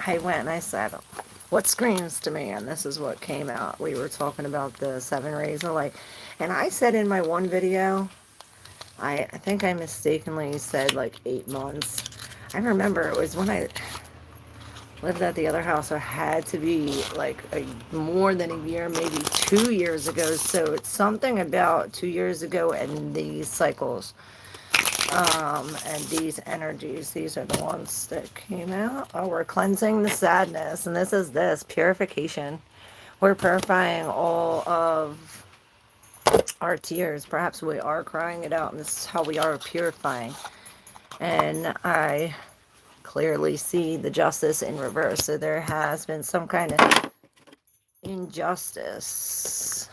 I went and I said, what screams to me? And this is what came out. We were talking about the 7 rays of light. And I said in my one video, I think I mistakenly said like 8 months. I remember it was when I lived at the other house. It had to be like more than a year, maybe 2 years ago. So it's something about 2 years ago and these cycles. And these energies, these are the ones that came out. Oh, we're cleansing the sadness, and this is this purification. We're purifying all of our tears. Perhaps we are crying it out, and this is how we are purifying. And I clearly see the justice in reverse. So there has been some kind of injustice.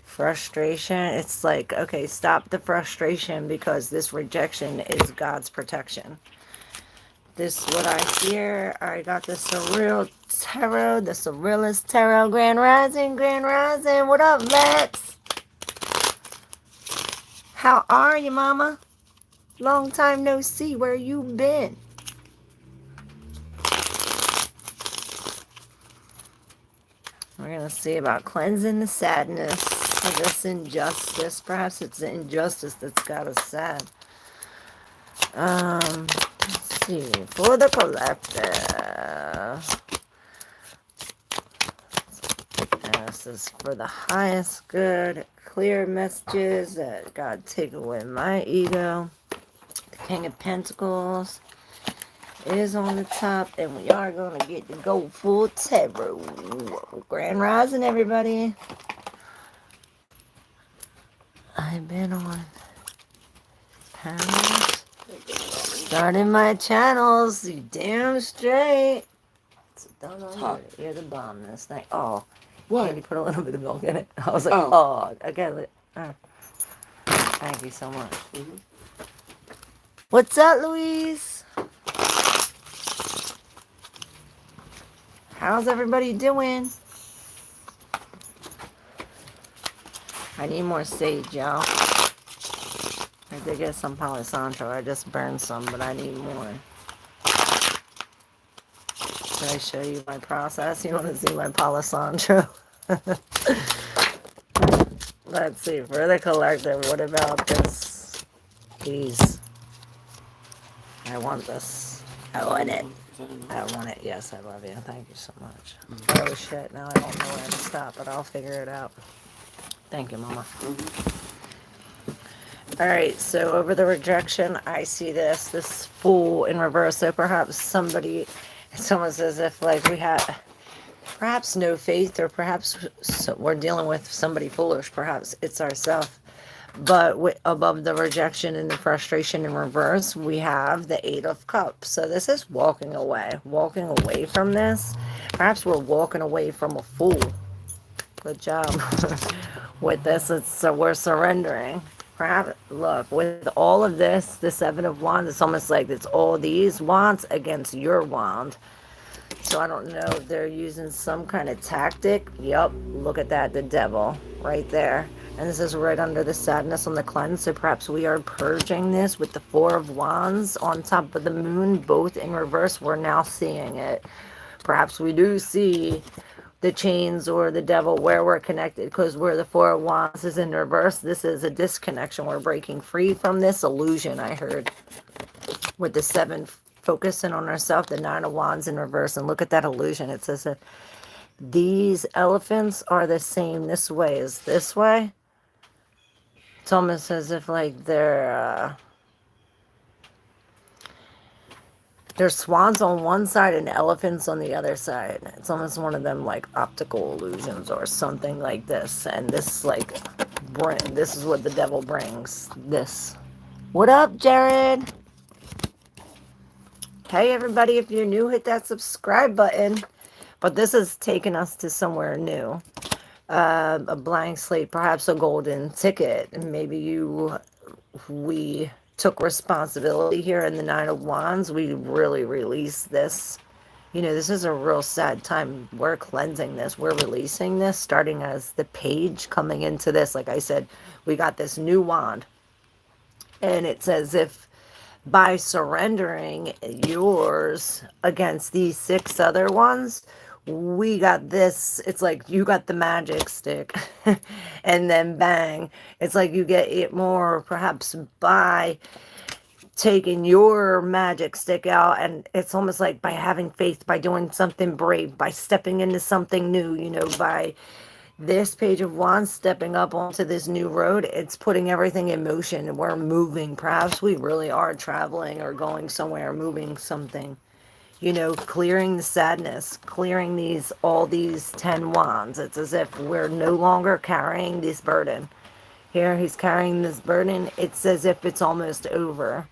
Frustration. It's like, okay, stop the frustration because this rejection is God's protection. This is what I hear. I got the Surreal Tarot, the Surrealist Tarot. Grand Rising, Grand Rising. What up, Lex? How are you, Mama? Long time no see. Where you been? We're going to see about cleansing the sadness of this injustice. Perhaps it's the injustice that's got us sad. Let's see. For the collective. This is for the highest good. Clear messages that God take away my ego. The King of Pentacles is on the top, and we are going to get the go full tarot. Grand Rising, everybody. I've been on panels, starting my channels. You damn straight. It's done on you're the bomb this night. Oh, what? You put a little bit of milk in it. I was like, oh okay. Thank you so much. What's up, Louise? How's everybody doing? I need more sage, y'all. I did get some Palo Santo. I just burned some, but I need more. Should I show you my process? You want to see my Palo Santo? Let's see. For the collective, what about this? These. I want this. I want it. I want it. Yes, I love you. Thank you so much. Oh, shit. Now I don't know where to stop, but I'll figure it out. Thank you, Mama. Alright, so over the rejection, I see this Fool in reverse. So perhaps somebody, it's almost as if like we had perhaps no faith, or perhaps we're dealing with somebody foolish. Perhaps it's ourselves. But above the rejection and the frustration in reverse, we have the 8 of Cups. So this is walking away from this. Perhaps we're walking away from a fool. Good job. With this, so we're surrendering. Perhaps, look, with all of this, the 7 of Wands, it's almost like it's all these wands against your wand. So I don't know if they're using some kind of tactic. Yep, look at that, the devil right there. And this is right under the sadness on the cleanse. So perhaps we are purging this with the 4 of Wands on top of the moon, both in reverse. We're now seeing it. Perhaps we do see the chains or the devil where we're connected, because where the 4 of Wands is in reverse, this is a disconnection. We're breaking free from this illusion, I heard. With the 7 focusing on ourselves, the 9 of Wands in reverse. And look at that illusion. It says that these elephants are the same this way as this way. It's almost as if like they're swans on one side and elephants on the other side. It's almost one of them like optical illusions or something like this. And this like, this is what the devil brings. This. What up, Jared? Hey, everybody, if you're new, hit that subscribe button. But this is taking us to somewhere new. A blank slate, perhaps a golden ticket. And maybe we took responsibility here in the 9 of Wands. We really released this. You know, this is a real sad time. We're cleansing this. We're releasing this, starting as the page coming into this. Like I said, we got this new wand. And it's as if by surrendering yours against these 6 other ones, we got this. It's like you got the magic stick, and then bang, it's like you get it more perhaps by taking your magic stick out, and it's almost like by having faith, by doing something brave, by stepping into something new, by this Page of Wands stepping up onto this new road. It's putting everything in motion. We're moving. Perhaps we really are traveling or going somewhere, moving something. Clearing the sadness, clearing all these 10 wands. It's as if we're no longer carrying this burden. Here he's carrying this burden. It's as if it's almost over.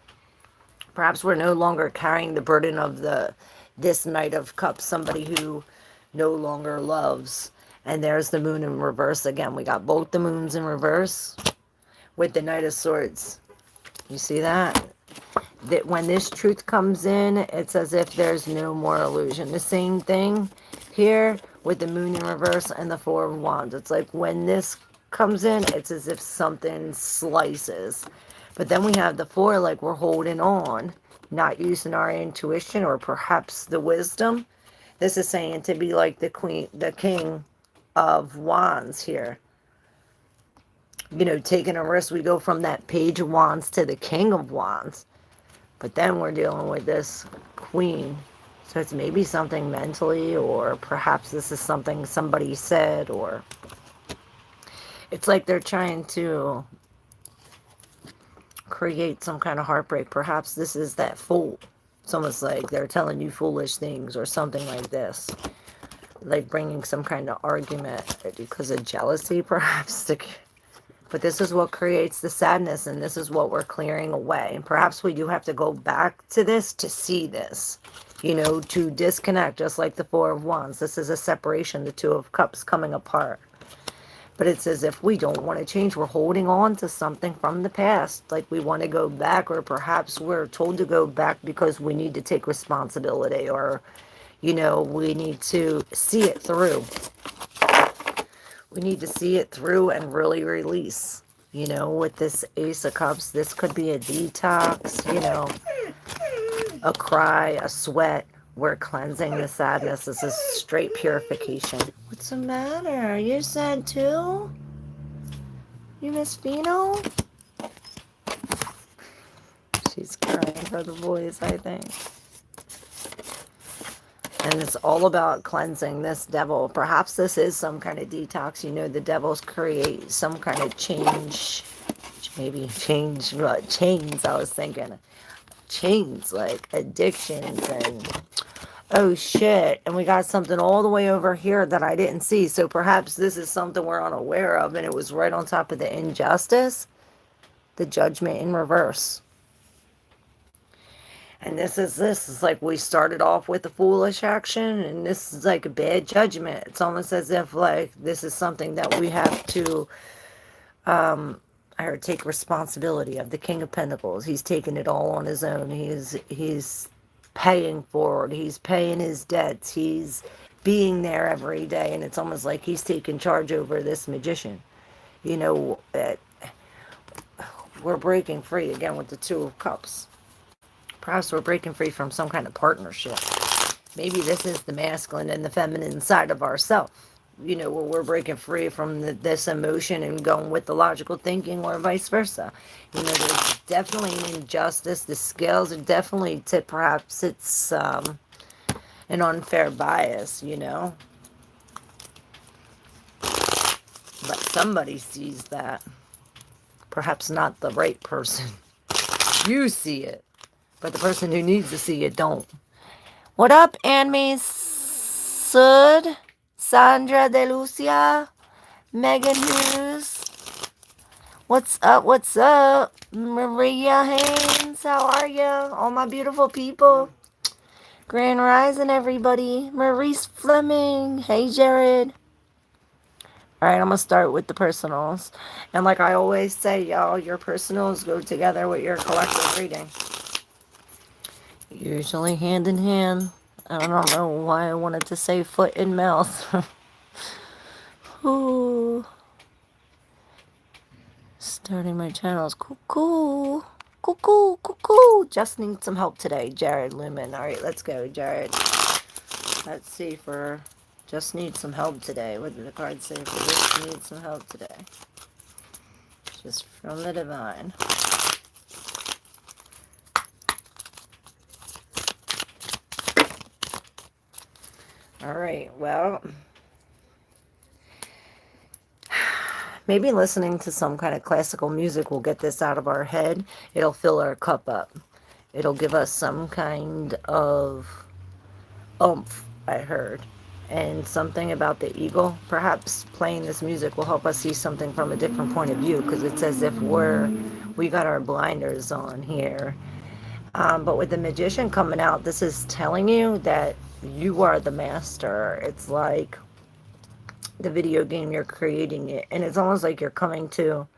Perhaps we're no longer carrying the burden of this Knight of Cups, somebody who no longer loves. And there's the Moon in reverse again. We got both the moons in reverse with the Knight of Swords. You see that? That when this truth comes in, it's as if there's no more illusion. The same thing here with the Moon in reverse and the Four of Wands. It's like when this comes in, it's as if something slices. But then we have the 4, like we're holding on, not using our intuition or perhaps the wisdom. This is saying to be like the King of Wands here. Taking a risk. We go from that Page of Wands to the King of Wands. But then we're dealing with this Queen. So it's maybe something mentally, or perhaps this is something somebody said, or it's like they're trying to create some kind of heartbreak. Perhaps this is that fool. It's almost like they're telling you foolish things or something like this. Like bringing some kind of argument because of jealousy, perhaps. But this is what creates the sadness, and this is what we're clearing away. And perhaps we do have to go back to this to see this, to disconnect, just like the Four of Wands. This is a separation, the Two of Cups coming apart. But it's as if we don't want to change. We're holding on to something from the past. Like we want to go back, or perhaps we're told to go back because we need to take responsibility, or, we need to see it through. We need to see it through and really release. With this Ace of Cups, this could be a detox, a cry, a sweat. We're cleansing the sadness. This is straight purification. What's the matter? You're sad too? You miss Fino? She's crying for the boys, I think. And it's all about cleansing this devil. Perhaps this is some kind of detox. The devils create some kind of change. Maybe change what? Chains, I was thinking. Chains, like addictions and... Oh, shit. And we got something all the way over here that I didn't see. So perhaps this is something we're unaware of. And it was right on top of the injustice. The Judgment in reverse. And this is like we started off with a foolish action, and this is like a bad judgment. It's almost as if like this is something that we have to take responsibility of. The King of Pentacles. He's taking it all on his own. He's paying forward. He's paying his debts. He's being there every day, and it's almost like he's taking charge over this magician. We're breaking free again with the Two of Cups. Perhaps we're breaking free from some kind of partnership. Maybe this is the masculine and the feminine side of ourselves. Where we're breaking free from this emotion and going with the logical thinking, or vice versa. There's definitely an injustice. The scales are definitely tipped. Perhaps it's an unfair bias, But somebody sees that. Perhaps not the right person. You see it. But the person who needs to see it don't. What up, Anme Sud? Sandra De Lucia? Megan Hughes? What's up? What's up? Maria Haynes, how are you? All my beautiful people. Grand Rising, everybody. Maurice Fleming. Hey, Jared. Alright, I'm going to start with the personals. And like I always say, y'all, your personals go together with your collective reading. Usually hand in hand. I don't know why I wanted to say foot and mouth. Ooh. Starting my channels. Cool, cool. Cuckoo, cuckoo. Just need some help today, Jared Lumen. All right, let's go, Jared. Let's see for just need some help today. What did the card say for just need some help today? Just from the divine. All right, well, maybe listening to some kind of classical music will get this out of our head. It'll fill our cup up. It'll give us some kind of oomph, I heard. And something about the eagle. Perhaps playing this music will help us see something from a different point of view, because it's as if we got our blinders on here. But with the magician coming out, this is telling you that you are the master. It's like the video game, you're creating it, and it's almost like you come to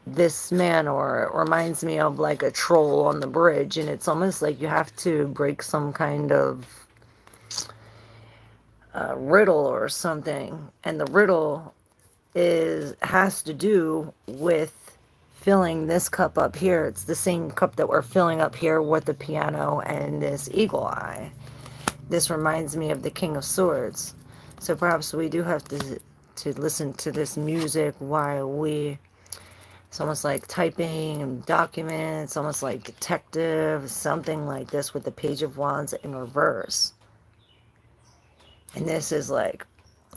this man, or it reminds me of like a troll on the bridge, and it's almost like you have to break some kind of riddle or something, and the riddle has to do with filling this cup up here. It's the same cup that we're filling up here with the piano and this eagle eye. This reminds me of the King of Swords. So perhaps we do have to listen to this music while it's almost like typing documents, almost like detective, something like this with the Page of Wands in reverse. And this is like,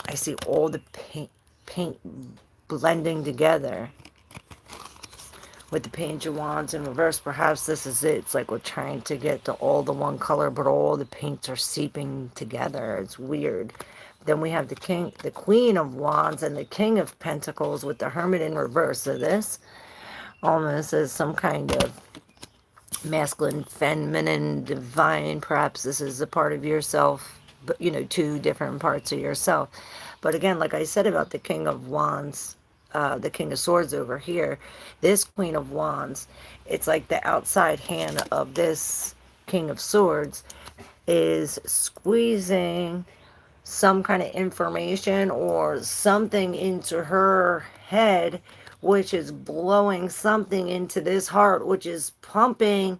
I see all the paint blending together with the Page of Wands in reverse. Perhaps this is it. It's like we're trying to get to all the one color, but all the paints are seeping together. It's weird. Then we have the Queen of Wands and the King of Pentacles with the Hermit in reverse. So this almost is some kind of masculine, feminine, divine. Perhaps this is a part of yourself, but two different parts of yourself. But again, like I said about the King of Wands, the King of Swords over here, this Queen of Wands, it's like the outside hand of this King of Swords is squeezing some kind of information or something into her head, which is blowing something into this heart, which is pumping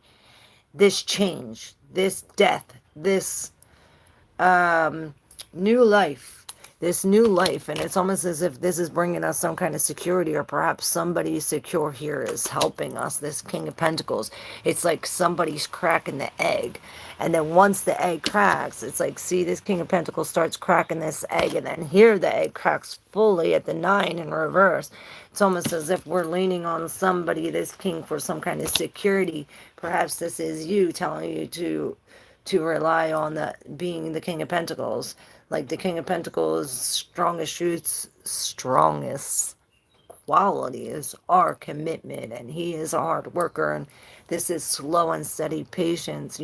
this change, this death, this new life. And it's almost as if this is bringing us some kind of security, or perhaps somebody secure here is helping us. This King of Pentacles, it's like somebody's cracking the egg, and then once the egg cracks, it's like, see, this King of Pentacles starts cracking this egg, and then here the egg cracks fully at the 9 in reverse. It's almost as if we're leaning on somebody, this king, for some kind of security. Perhaps this is you telling you to rely on that, being the King of Pentacles. Like the King of Pentacles' strongest qualities are commitment, and he is a hard worker, and this is slow and steady patience.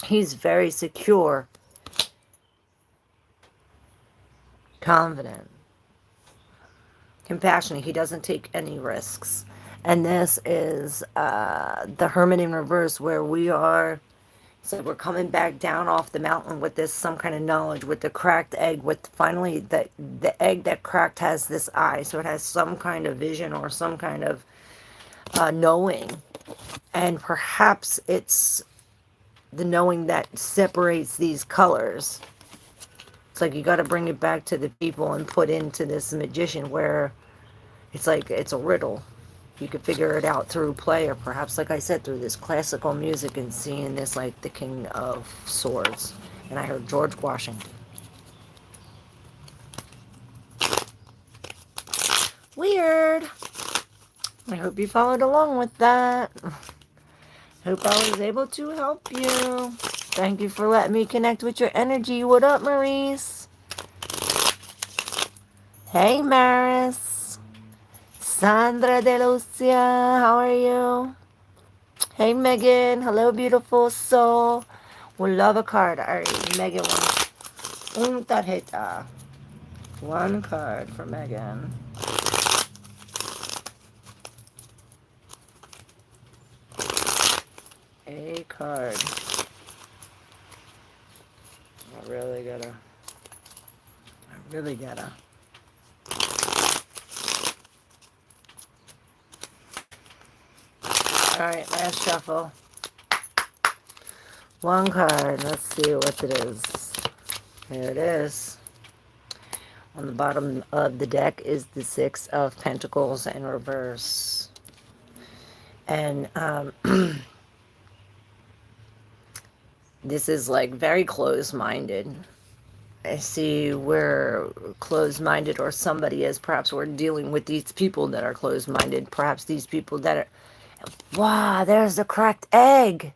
He's very secure, confident, compassionate. He doesn't take any risks. And this is the Hermit in reverse, where we are. So we're coming back down off the mountain with this some kind of knowledge, with the cracked egg, with finally the egg that cracked has this eye. So it has some kind of vision or some kind of knowing. And perhaps it's the knowing that separates these colors. It's like you got to bring it back to the people and put into this magician, where it's like it's a riddle. You could figure it out through play, or perhaps, like I said, through this classical music and seeing this like the King of Swords. And I heard George Washington. Weird. I hope you followed along with that. Hope I was able to help you. Thank you for letting me connect with your energy. What up, Maurice? Hey, Maris. Sandra De Lucia, how are you? Hey, Megan. Hello, beautiful soul. We love a card. All right, Megan wants tarjeta. One card for Megan. A card. I really gotta. Alright, last shuffle. One card. Let's see what it is. There it is. On the bottom of the deck is the Six of Pentacles in reverse. And this is like very close-minded. I see we're closed-minded, or somebody is. Perhaps we're dealing with these people that are closed-minded. Perhaps these people that are... Wow, there's the cracked egg.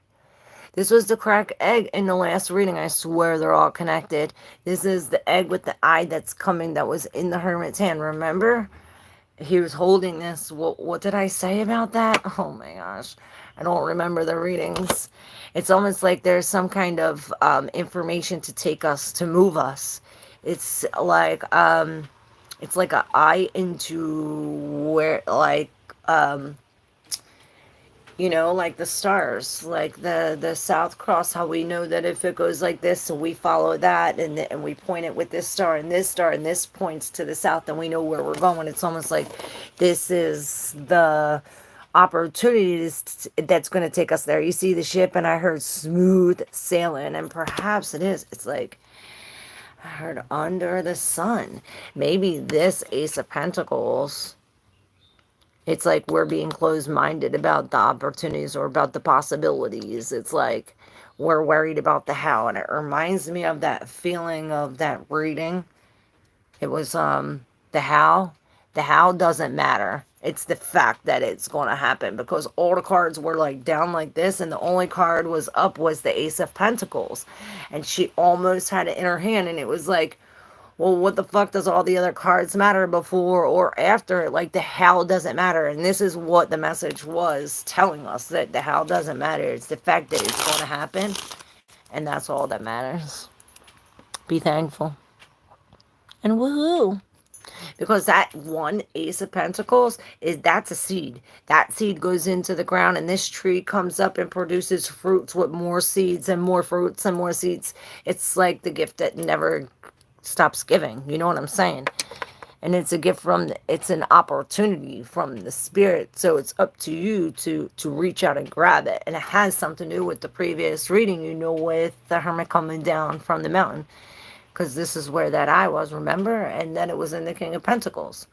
This was the cracked egg in the last reading. I swear they're all connected. This is the egg with the eye that's coming that was in the Hermit's hand. Remember? He was holding this. What did I say about that? Oh my gosh. I don't remember the readings. It's almost like there's some kind of information to take us, to move us. It's like an eye into where, like, you know, like the stars, like the South Cross, how we know that if it goes like this, so we follow that, and we point it with this star, and this points to the south, and we know where we're going. It's almost like this is the opportunity that's going to take us there. You see the ship, and I heard smooth sailing, and perhaps it is. It's like, I heard under the sun. Maybe this Ace of Pentacles, it's like we're being closed-minded about the opportunities or about the possibilities. It's like we're worried about the how. And it reminds me of that feeling of that reading. It was the how. The how doesn't matter. It's the fact that it's going to happen, because all the cards were like down like this, and the only card was up was the Ace of Pentacles. And she almost had it in her hand, and it was like, well, what the fuck does all the other cards matter before or after? Like, the how doesn't matter. And this is what the message was telling us, that the how doesn't matter. It's the fact that it's going to happen. And that's all that matters. Be thankful. And woohoo. Because that one Ace of Pentacles, that's a seed. That seed goes into the ground, and this tree comes up and produces fruits with more seeds and more fruits and more seeds. It's like the gift that never stops giving. You know what I'm saying? And it's a gift it's an opportunity from the spirit. So it's up to you to reach out and grab it. And it has something to do with the previous reading, you know, with the Hermit coming down from the mountain. Because this is where that eye was, remember? And then it was in the King of Pentacles.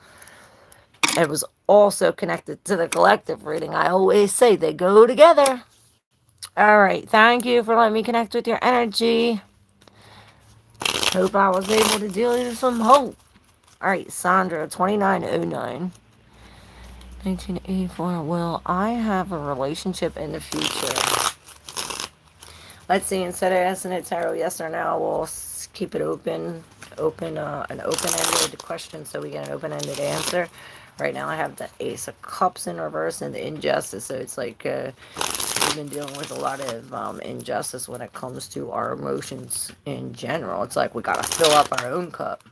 It was also connected to the collective reading. I always say they go together. All right. Thank you for letting me connect with your energy. Hope I was able to deal you some hope. All right, Sandra, 2909. 1984. Will I have a relationship in the future? Let's see. Instead of asking it tarot yes or no, we'll keep it an open-ended question, so we get an open-ended answer. Right now I have the Ace of Cups in reverse and the Injustice, so it's like we've been dealing with a lot of injustice when it comes to our emotions in general. It's like we gotta fill up our own cup.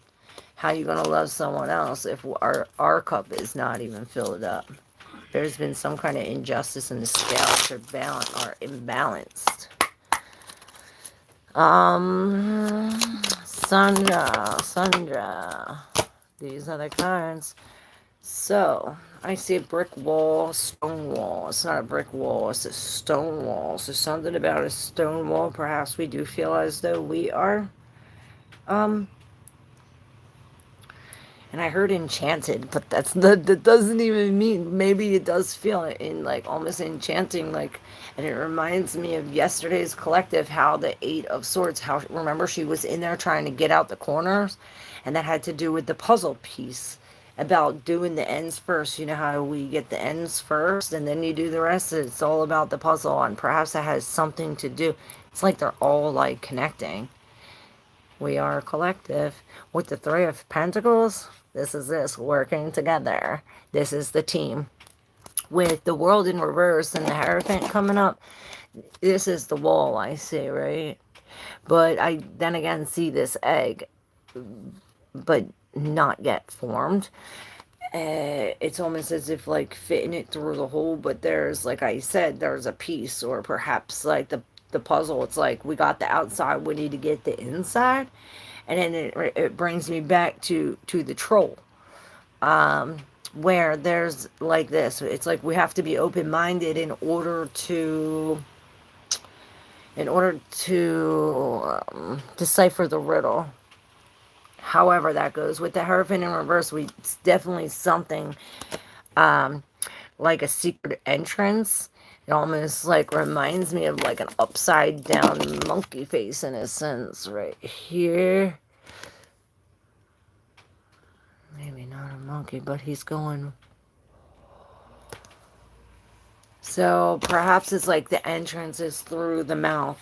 How you gonna love someone else if our cup is not even filled up? There's been some kind of injustice, and the scales are imbalanced. Sandra. These are the cards. So, I see a brick wall, stone wall. It's not a brick wall, it's a stone wall. So something about a stone wall, perhaps we do feel as though we are, and I heard enchanted, but that doesn't even mean, maybe it does feel in like almost enchanting, like, and it reminds me of yesterday's collective, how the Eight of Swords, how, remember, she was in there trying to get out the corners, and that had to do with the puzzle piece, about doing the ends first. You know how we get the ends first, and then you do the rest. It's all about the puzzle, and perhaps that has something to do. It's like they're all like connecting. We are a collective. With the Three of Pentacles, this is working together. This is the team. With the World in reverse and the Hierophant coming up, this is the wall I see, right? But I then again see this egg, but not yet formed. It's almost as if like fitting it through the hole, but there's, like I said, there's a piece, or perhaps like the puzzle. It's like we got the outside, we need to get the inside. And then it brings me back to the troll. where there's like this. It's like we have to be open-minded in order to decipher the riddle. However that goes. With the Hierophant in reverse, it's definitely something like a secret entrance. It almost like reminds me of like an upside down monkey face in a sense right here. Maybe not a monkey, but he's going. So perhaps it's like the entrance is through the mouth.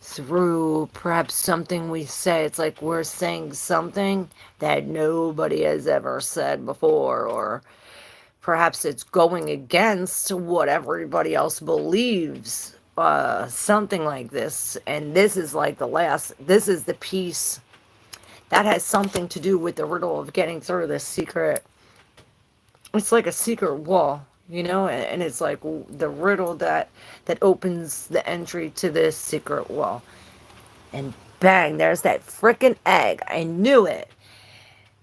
Through perhaps something we say. It's like we're saying something that nobody has ever said before, or perhaps it's going against what everybody else believes. Something like this. And this is like this is the piece that has something to do with the riddle of getting through this secret. It's like a secret wall, you know, and it's like the riddle that opens the entry to this secret wall. And bang, there's that freaking egg. I knew it.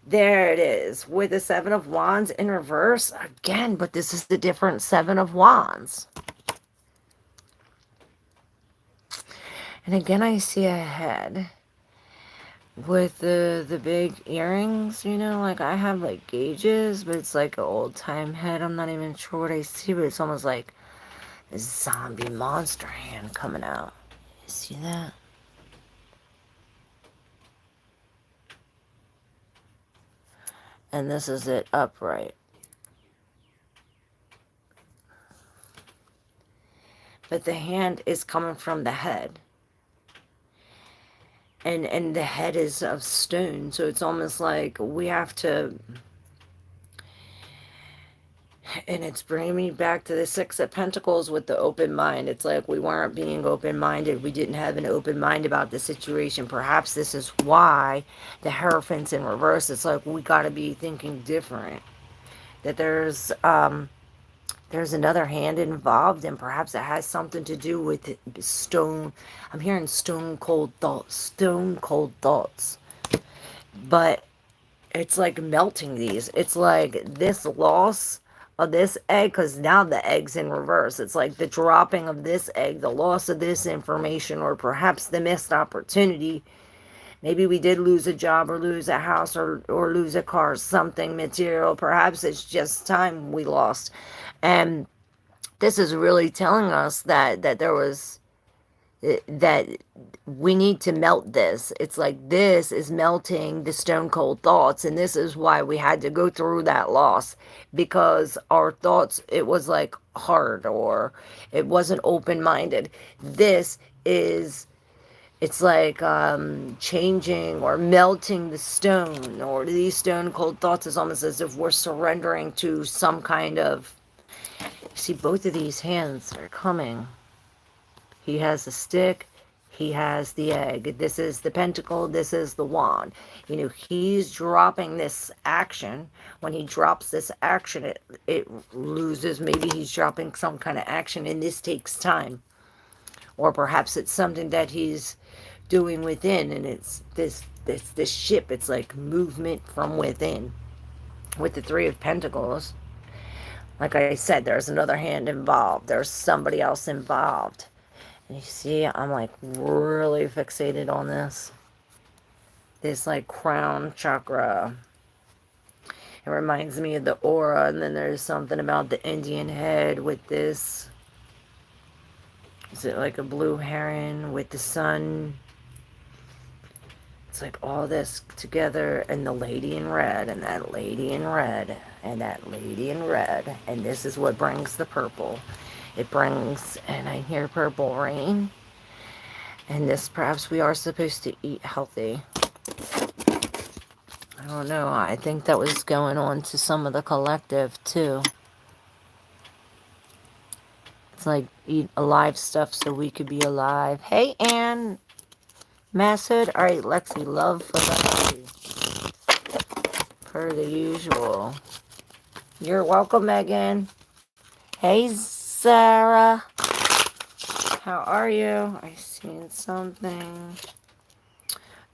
There it is, with the Seven of Wands in reverse again, but this is the different Seven of Wands. And again, I see a head with the big earrings, you know, like I have like gauges, but it's like an old time head. I'm not even sure what I see, but it's almost like a zombie monster hand coming out. You see that? And this is it upright. But the hand is coming from the head. And the head is of stone, so it's almost like we have to, and it's bringing me back to the Six of Pentacles with the open mind. It's like we weren't being open-minded. We didn't have an open mind about the situation. Perhaps this is why the Hierophant's in reverse. It's like we got to be thinking different. That there's another hand involved, and perhaps it has something to do with stone. I'm hearing stone cold thoughts. But it's like melting these. It's like this loss of this egg, because now the egg's in reverse. It's like the dropping of this egg, the loss of this information, or perhaps the missed opportunity. Maybe we did lose a job, or lose a house, or lose a car, something material. Perhaps it's just time we lost. And this is really telling us that there was, that we need to melt this. It's like this is melting the stone cold thoughts, and this is why we had to go through that loss, because our thoughts, it was like hard, or it wasn't open-minded. This is, it's like changing or melting the stone, or these stone cold thoughts is almost as if we're surrendering to some kind of, see, both of these hands are coming. He has the stick, he has the egg. This is the pentacle, this is the wand. You know, he's dropping this action. When he drops this action, it loses. Maybe he's dropping some kind of action, and this takes time. Or perhaps it's something that he's doing within, and it's this ship. It's like movement from within. With the Three of Pentacles, like I said, there's another hand involved. There's somebody else involved. And you see, I'm like really fixated on this. This like crown chakra. It reminds me of the aura. And then there's something about the Indian head with this. Is it like a blue heron with the sun? It's like all this together, and the lady in red, and that lady in red, and that lady in red. And this is what brings the purple. It brings, and I hear purple rain. And this, perhaps we are supposed to eat healthy. I don't know. I think that was going on to some of the collective too. It's like eat alive stuff so we could be alive. Hey, Ann. Masshood. All right, Lexi, love for Lexi. Per the usual. You're welcome, Megan. Hey, Sarah. How are you? I seen something.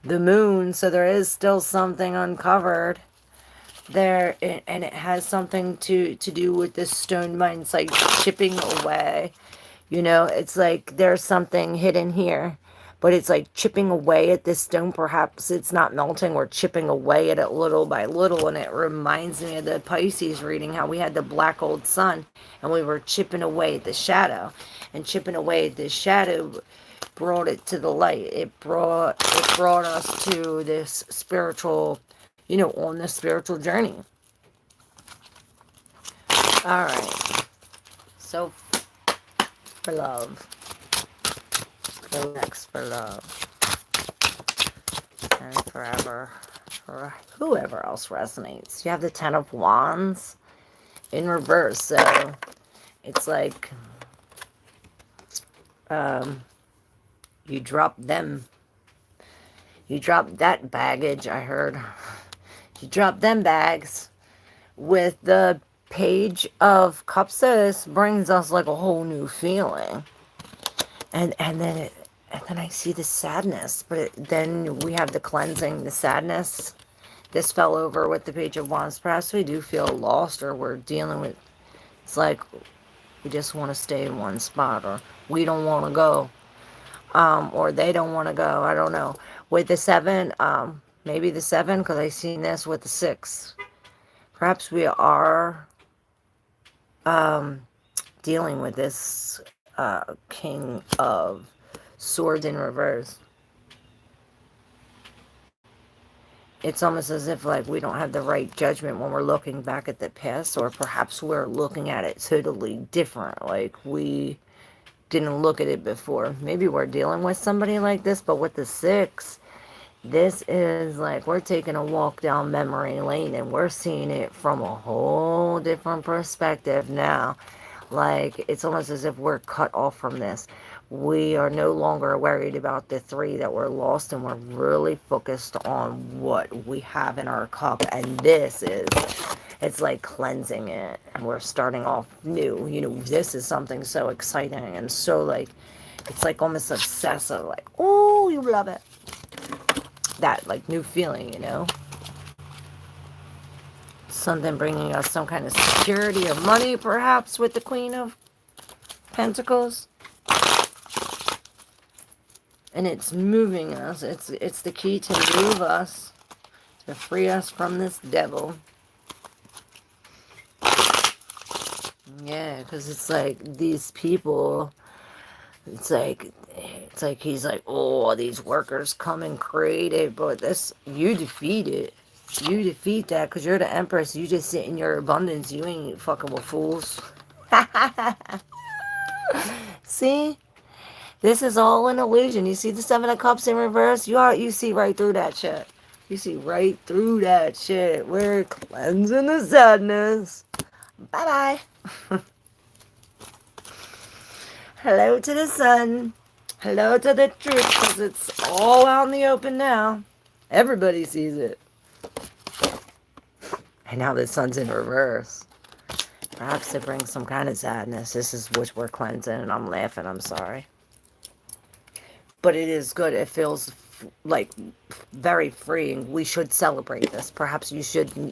The moon, so there is still something uncovered. there, and it has something to do with this stone mine. It's like chipping away. You know, it's like there's something hidden here, but it's like chipping away at this stone. Perhaps it's not melting, or chipping away at it little by little. And it reminds me of the Pisces reading, how we had the black old sun and we were chipping away at the shadow, and chipping away at the shadow brought it to the light. It brought us to this spiritual, you know, on this spiritual journey. All right. So for love. Go next for love. And forever. For whoever else resonates. You have the Ten of Wands in reverse. So it's like you drop them. You drop that baggage, I heard. You drop them bags with the Page of Cups. So this brings us like a whole new feeling. And then I see the sadness, but then we have the cleansing, the sadness. This fell over with the Page of Wands. Perhaps we do feel lost, or we're dealing with, it's like we just want to stay in one spot, or we don't want to go, or they don't want to go. I don't know. With the 7, maybe the 7, because I seen this with the 6. Perhaps we are dealing with this King of Swords in reverse. It's almost as if like we don't have the right judgment when we're looking back at the past, or perhaps we're looking at it totally different. Like we didn't look at it before. Maybe we're dealing with somebody like this, but with the 6, this is like we're taking a walk down memory lane, and we're seeing it from a whole different perspective now. Like it's almost as if we're cut off from this. We are no longer worried about the 3 that were lost, and we're really focused on what we have in our cup. And this is, it's like cleansing it, and we're starting off new. You know, this is something so exciting and so like, it's like almost obsessive. Like, oh, you love it. That like new feeling, you know. Something bringing us some kind of security or money, perhaps, with the Queen of Pentacles. And it's moving us. It's the key to move us, to free us from this devil. Yeah, because it's like these people, it's like he's like, oh, these workers come and create it, but this, you defeat it. You defeat that because you're the Empress. You just sit in your abundance. You ain't fucking with fools. See? This is all an illusion. You see the 7 of Cups in reverse? You see right through that shit. You see right through that shit. We're cleansing the sadness. Bye-bye. Hello to the sun. Hello to the truth, because it's all out in the open now. Everybody sees it. And now the sun's in reverse. Perhaps it brings some kind of sadness. This is what we're cleansing, and I'm laughing. I'm sorry. But it is good. It feels like very freeing. We should celebrate this. Perhaps you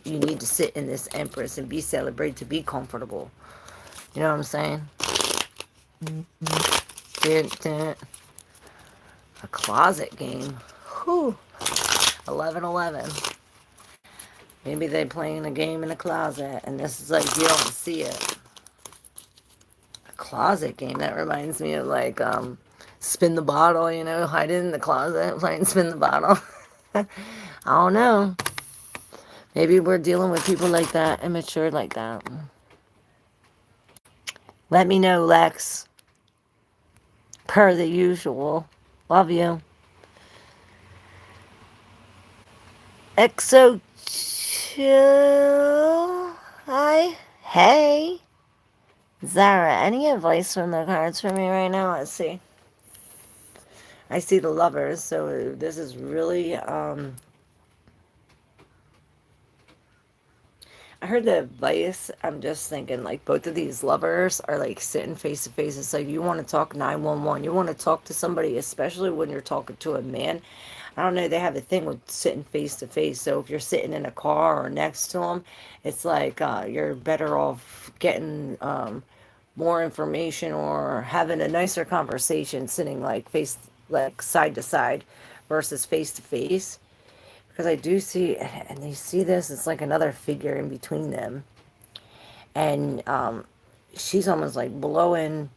need to sit in this Empress and be celebrated, to be comfortable. You know what I'm saying? A closet game. Whew. 11-11. Maybe they're playing a game in a closet, and this is like, you don't see it. A closet game. That reminds me of like, spin the bottle, you know, hide it in the closet, playing spin the bottle. I don't know. Maybe we're dealing with people like that, immature like that. Let me know, Lex. Per the usual. Love you. Xoxo. Hi. Hey. Zara, any advice from the cards for me right now? Let's see. I see the Lovers, so this is really, I heard the advice. I'm just thinking, like, both of these lovers are, like, sitting face to face. It's like, you want to talk 911. You want to talk to somebody, especially when you're talking to a man. I don't know, they have a thing with sitting face to face. So if you're sitting in a car or next to them, it's like you're better off getting more information or having a nicer conversation sitting like face, like side to side versus face to face. Because I do see, and they see this, it's like another figure in between them. And she's almost like blowing,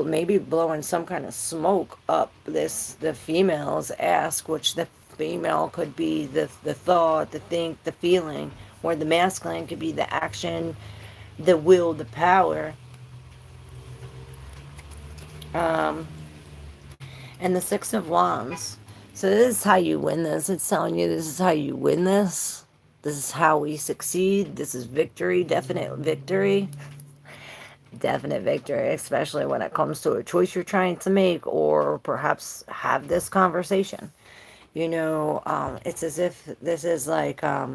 maybe blowing some kind of smoke up the female's ass, which the female could be the thought, the think, the feeling, or the masculine could be the action, the will, the power. um and the Six of Wands. So this is how you win this. It's telling you this is how you win this. This is how we succeed. This is victory, definite victory. Definite victory, especially when it comes to a choice you're trying to make or perhaps have this conversation. It's as if this is like, I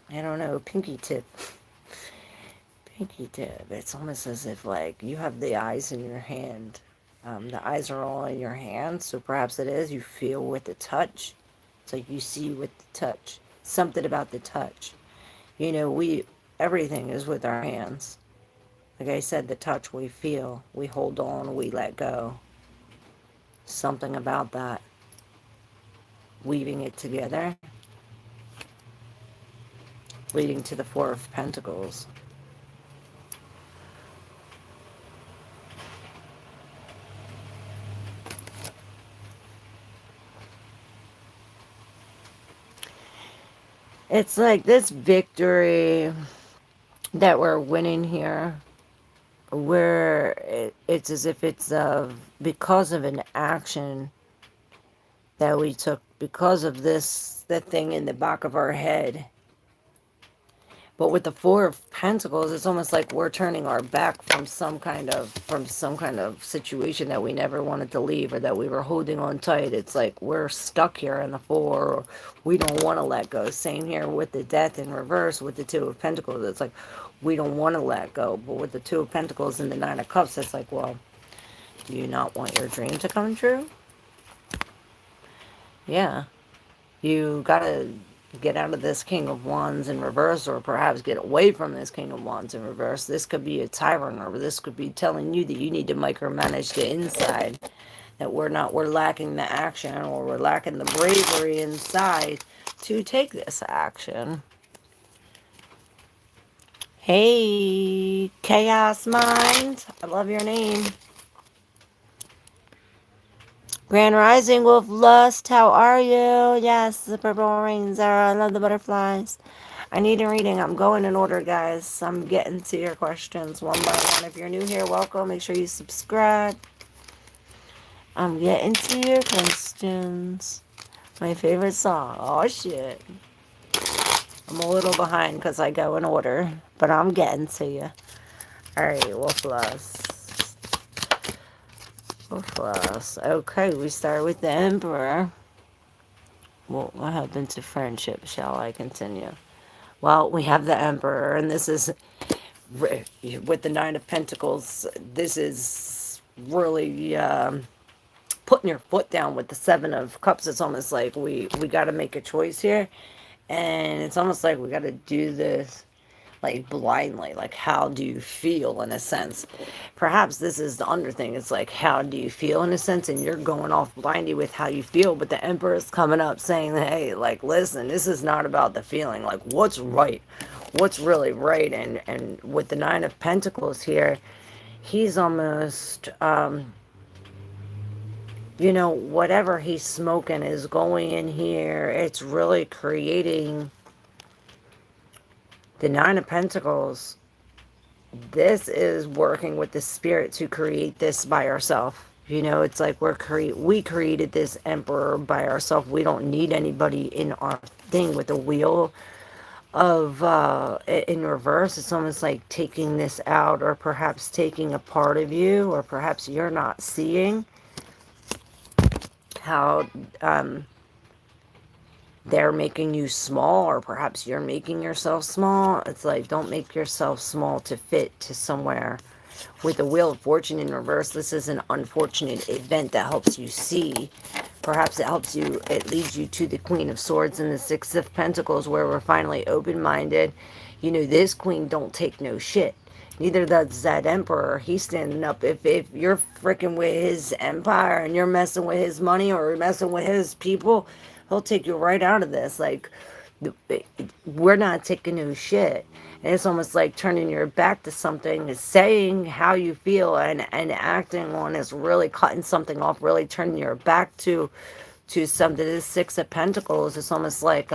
don't know, pinky tip. Pinky tip. It's almost as if like you have the eyes in your hand. The eyes are all in your hand, so perhaps it is. You feel with the touch. It's like you see with the touch. Something about the touch. Everything is with our hands. Like I said, the touch, we feel, we hold on, we let go. Something about that. Weaving it together. Leading to the Four of Pentacles. It's like this victory that we're winning here, where it's as if it's because of an action that we took, because of the thing in the back of our head. But with the Four of Pentacles, it's almost like we're turning our back from some kind of situation that we never wanted to leave or that we were holding on tight. It's like we're stuck here in the Four, or we don't want to let go. Same here with the Death in reverse with the Two of Pentacles. It's like we don't want to let go. But with the Two of Pentacles and the Nine of Cups, it's like, well, do you not want your dream to come true? Yeah. You gotta get out of this King of Wands in reverse, or perhaps get away from this King of Wands in reverse. This could be a tyrant, or this could be telling you that you need to micromanage the inside, that we're lacking the action, or we're lacking the bravery inside to take this action. Hey, Chaos Mind, I love your name. Grand Rising Wolf Lust, how are you? Yes, the purple rains are. I love the butterflies. I need a reading. I'm going in order, guys. I'm getting to your questions one by one. If you're new here, welcome. Make sure you subscribe. I'm getting to your questions. My favorite song. Oh, shit. I'm a little behind because I go in order, but I'm getting to you. Alright, Wolf Lust. Okay, we start with the Emperor. What happened to friendship? Shall I continue? Well, we have the Emperor, and this is with the Nine of Pentacles. This is really putting your foot down with the Seven of Cups. It's almost like we got to make a choice here, and it's almost like we got to do this like blindly. Like, how do you feel, in a sense? Perhaps this is the under thing. It's like, how do you feel, in a sense, and you're going off blindly with how you feel. But the Emperor is coming up saying, hey, like, listen, this is not about the feeling. Like, what's right, what's really right. And with the Nine of Pentacles here, he's almost whatever he's smoking is going in here. It's really creating the Nine of Pentacles. This is working with the spirit to create this by ourselves. It's like we created this Emperor by ourselves. We don't need anybody in our thing. With the Wheel of in reverse, it's almost like taking this out, or perhaps taking a part of you, or perhaps you're not seeing how they're making you small, or perhaps you're making yourself small. It's like, don't make yourself small to fit to somewhere. With the Wheel of Fortune in reverse, this is an unfortunate event that helps you see. Perhaps it helps you, it leads you to the Queen of Swords and the Six of Pentacles, where we're finally open-minded. You know, this queen don't take no shit. Neither does that emperor. He's standing up. If you're freaking with his empire and you're messing with his money or messing with his people, he'll take you right out of this. Like, we're not taking no shit. And it's almost like turning your back to something, is saying how you feel and acting on is really cutting something off, really turning your back to something. This Six of Pentacles, it's almost like,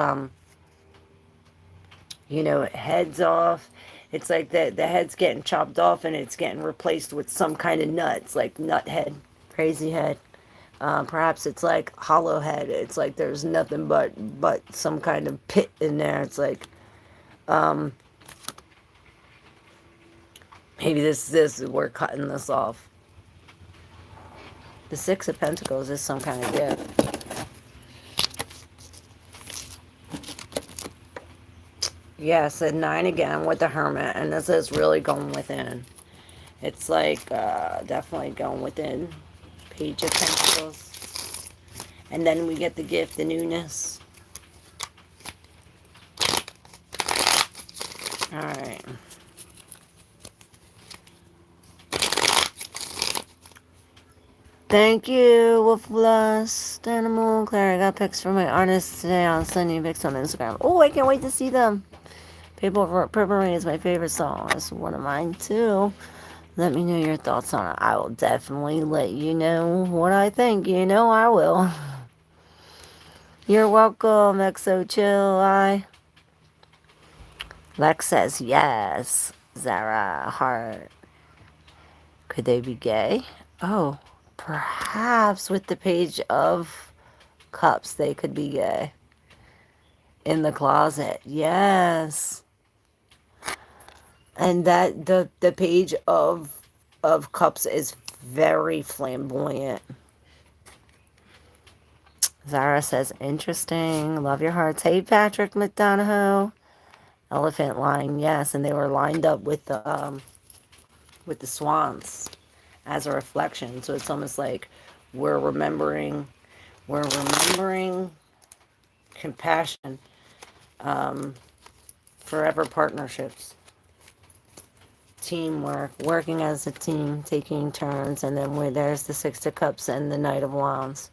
you know, heads off. It's like the head's getting chopped off and it's getting replaced with some kind of nuts, like nut head, crazy head. Perhaps it's like hollow head. It's like there's nothing but some kind of pit in there. It's like, maybe this we're cutting this off. The Six of Pentacles is some kind of gift. Yes, at 9 again with the Hermit, and this is really going within. It's like definitely going within. Page of Pentacles. And then we get the gift, the newness. Alright. Thank you, Wolf Lust, Animal, Claire. I got pics for my artists today. I'll send you pics on Instagram. Oh, I can't wait to see them. Purple Rain is my favorite song. It's one of mine, too. Let me know your thoughts on it. I will definitely let you know what I think. You know I will. You're welcome, Exo Chill. Lex says yes. Zara Heart. Could they be gay? Oh, perhaps with the Page of Cups they could be gay. In the closet. Yes. And that the Page of Cups is very flamboyant. Zara says, interesting. Love your hearts. Hey, Patrick McDonough. Elephant line, yes. And they were lined up with the swans as a reflection. So it's almost like we're remembering compassion, forever partnerships, teamwork, working as a team, taking turns, and then where there's the Six of Cups and the Knight of Wands.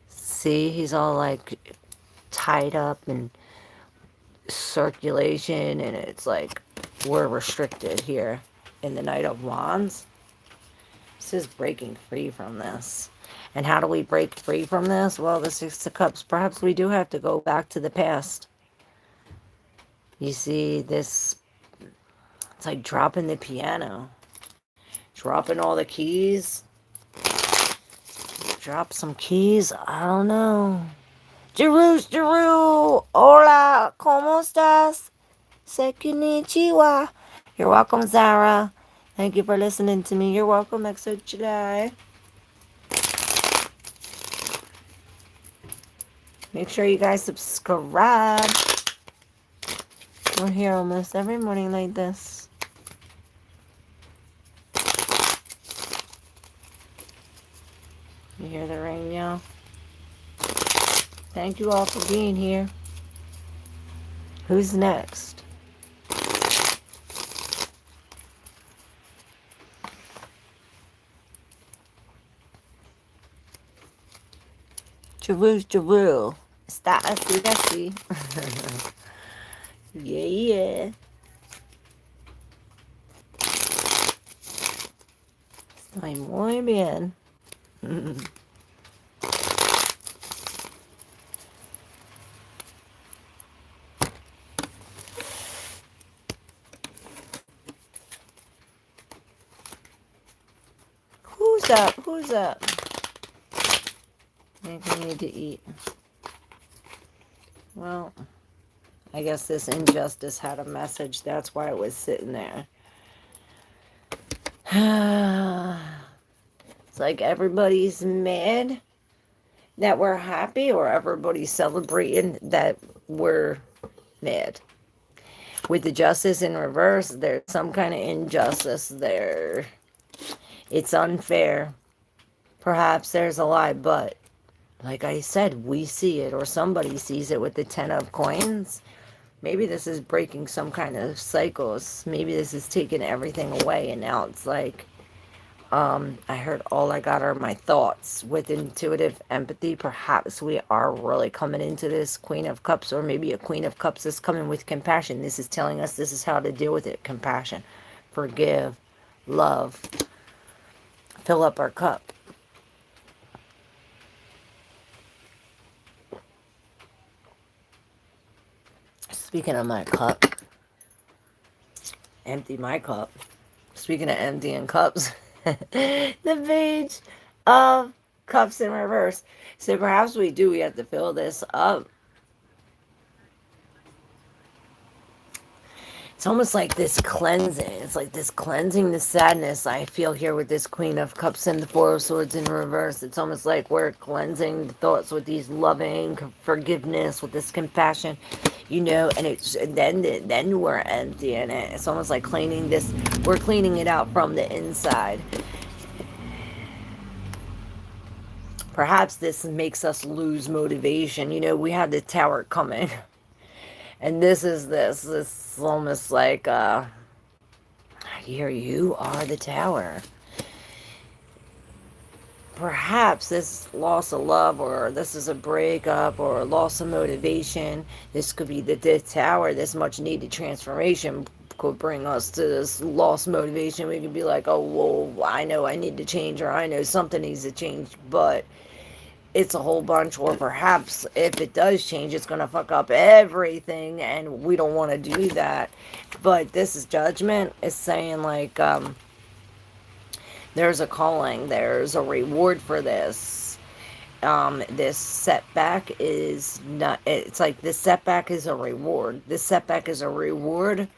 See, he's all like tied up and circulation, and it's like we're restricted here in the Knight of Wands. This is breaking free from this. And how do we break free from this? Well, the Six of Cups. Perhaps we do have to go back to the past. You see this, it's like dropping the piano, dropping all the keys. Drop some keys. I don't know. Jeru, hola, ¿cómo estás? Sekunichiwa. You're welcome, Zara. Thank you for listening to me. You're welcome, Exo July. Make sure you guys subscribe. We're here almost every morning like this. You hear the rain, y'all? Thank you all for being here. Who's next? Jeru. Está así. Yeah. Estoy muy bien. Who's up? Maybe I need to eat. Well, I guess this injustice had a message. That's why it was sitting there. It's like everybody's mad that we're happy, or everybody's celebrating that we're mad. With the justice in reverse, there's some kind of injustice there. It's unfair. Perhaps there's a lie, but like I said, we see it, or somebody sees it with the 10 of coins. Maybe this is breaking some kind of cycles. Maybe this is taking everything away, and now it's like, I heard all I got are my thoughts. With intuitive empathy, perhaps we are really coming into this Queen of Cups, or maybe a Queen of Cups is coming with compassion. This is telling us this is how to deal with it. Compassion, forgive, love, fill up our cup. Speaking of my cup, empty my cup. Speaking of emptying cups, the Page of Cups in reverse. So perhaps we have to fill this up. It's almost like this cleansing. It's like this cleansing the sadness I feel here with this Queen of Cups and the Four of Swords in reverse. It's almost like we're cleansing the thoughts with these loving forgiveness, with this compassion, you know, and it's then we're emptying it. It's almost like cleaning this. We're cleaning it out from the inside. Perhaps this makes us lose motivation. You know, we have the Tower coming. And this is almost like, here you are the Tower. Perhaps this loss of love, or this is a breakup, or loss of motivation. This could be the Tower. This much needed transformation could bring us to this lost motivation. We could be like, oh, well, I know I need to change, or I know something needs to change, but it's a whole bunch. Or perhaps if it does change, it's going to fuck up everything, and we don't want to do that. But this is Judgment. It's saying like, there's a calling, there's a reward for this. This setback is not, it's like this setback is a reward. This setback is a reward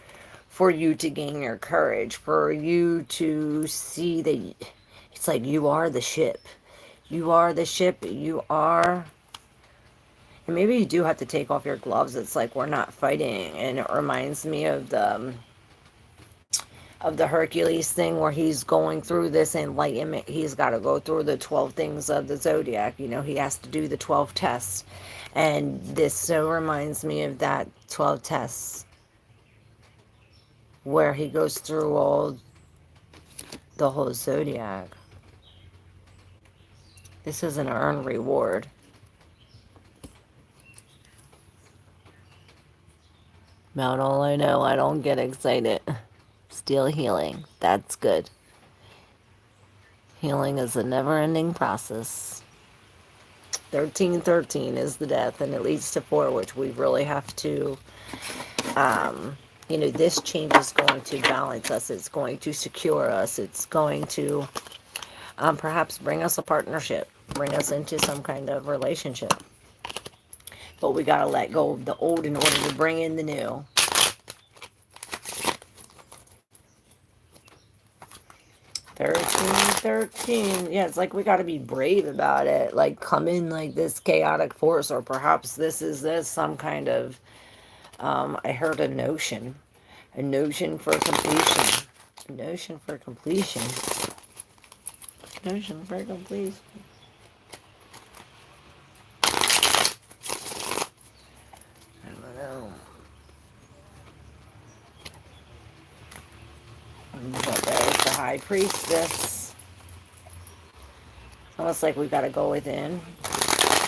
for you to gain your courage, for you to see that it's like you are the ship. You are the ship, you are, and maybe you do have to take off your gloves. It's like we're not fighting, and it reminds me of the Hercules thing, where he's going through this enlightenment. He's got to go through the 12 things of the zodiac. You know, he has to do the 12 tests, and this so reminds me of that 12 tests, where he goes through the whole zodiac. This is an earned reward. About all I know, I don't get excited. Still healing. That's good. Healing is a never-ending process. 1313 is the death, and it leads to 4, which we really have to, you know, this change is going to balance us. It's going to secure us. It's going to perhaps bring us a partnership, bring us into some kind of relationship. But we got to let go of the old in order to bring in the new. $1313. Yeah, it's like we got to be brave about it. Like, come in like this chaotic force, or perhaps this is some kind of, I heard a notion for completion. A notion for completion. Notion for completion. I don't know. But there's the High Priestess. It's almost like we got to go within.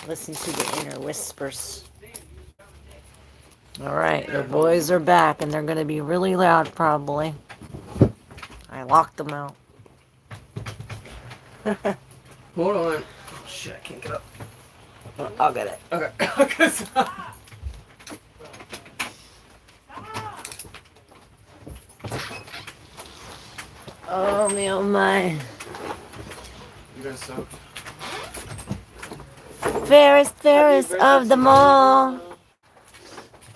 Listen to the inner whispers. Alright, the boys are back, and they're going to be really loud probably. I locked them out. Hold on. Oh shit, I can't get up. I'll get it. Okay. Oh me, oh my. You guys soaked? Fairest of them all.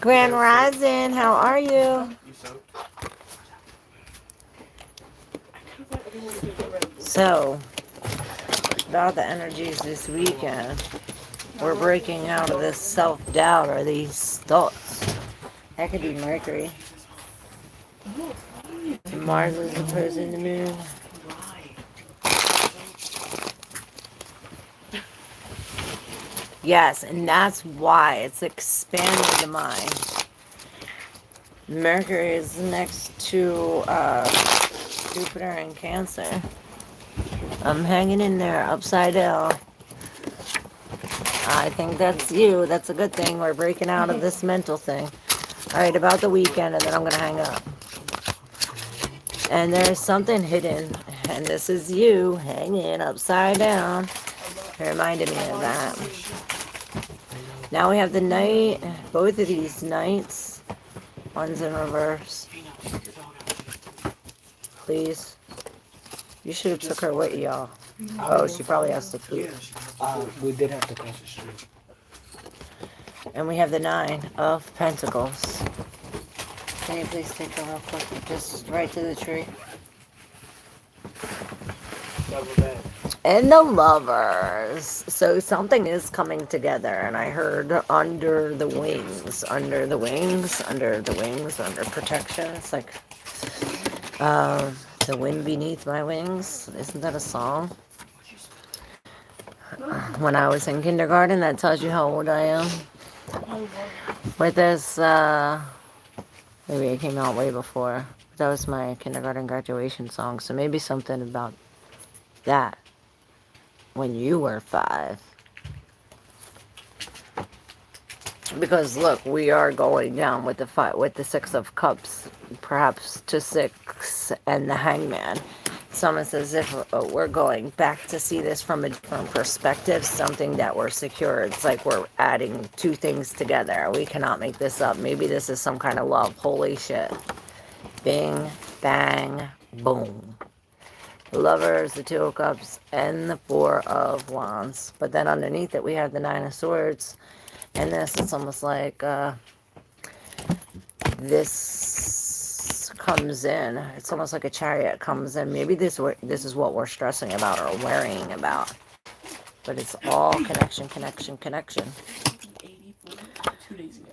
Grand Rising, how are you? You soaked? So, about the energies this weekend, we're breaking out of this self-doubt or these thoughts. That could be Mercury. Mars is opposing the moon. Yes, and that's why it's expanding the mind. Mercury is next to Jupiter and Cancer. I'm hanging in there upside down. I think that's you. That's a good thing. We're breaking out of this mental thing. All right, about the weekend, and then I'm going to hang up. And there's something hidden, and this is you hanging upside down. It reminded me of that. Now we have the knight, both of these knights. One's in reverse. Please. You should have took her with y'all. Oh, she probably has to poop. We did have to cross the street. And we have the 9 of Pentacles. Can you please take her real quick? Just right to the tree. And the Lovers. So something is coming together, and I heard under the wings, under the wings, under the wings, under protection. It's like the wind beneath my wings. Isn't that a song? When I was in kindergarten, that tells you how old I am. With this, maybe it came out way before. That was my kindergarten graduation song. So maybe something about that when you were 5. Because look, we are going down with the 6 of Cups, perhaps to 6, and the Hangman. It's almost as if we're going back to see this from a different perspective, something that we're secure. It's like we're adding 2 things together. We cannot make this up. Maybe this is some kind of love. Holy shit. Bing, bang, boom. The Lovers, the 2 of Cups, and the 4 of Wands. But then underneath it, we have the 9 of Swords. And this, it's almost like this comes in. It's almost like a chariot comes in. Maybe this is what we're stressing about or worrying about. But it's all connection, connection, connection.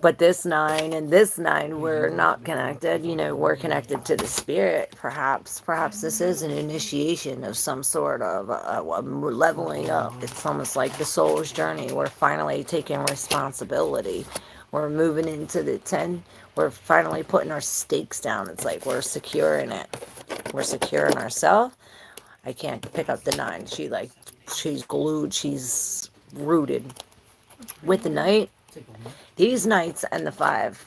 But this 9 and this 9, we're not connected. You know, we're connected to the spirit, perhaps. Perhaps this is an initiation of some sort of leveling up. It's almost like the soul's journey. We're finally taking responsibility. We're moving into the 10. We're finally putting our stakes down. It's like we're secure in it. We're secure in ourselves. I can't pick up the 9. She's glued. She's rooted. With the Knight, these Knights and the 5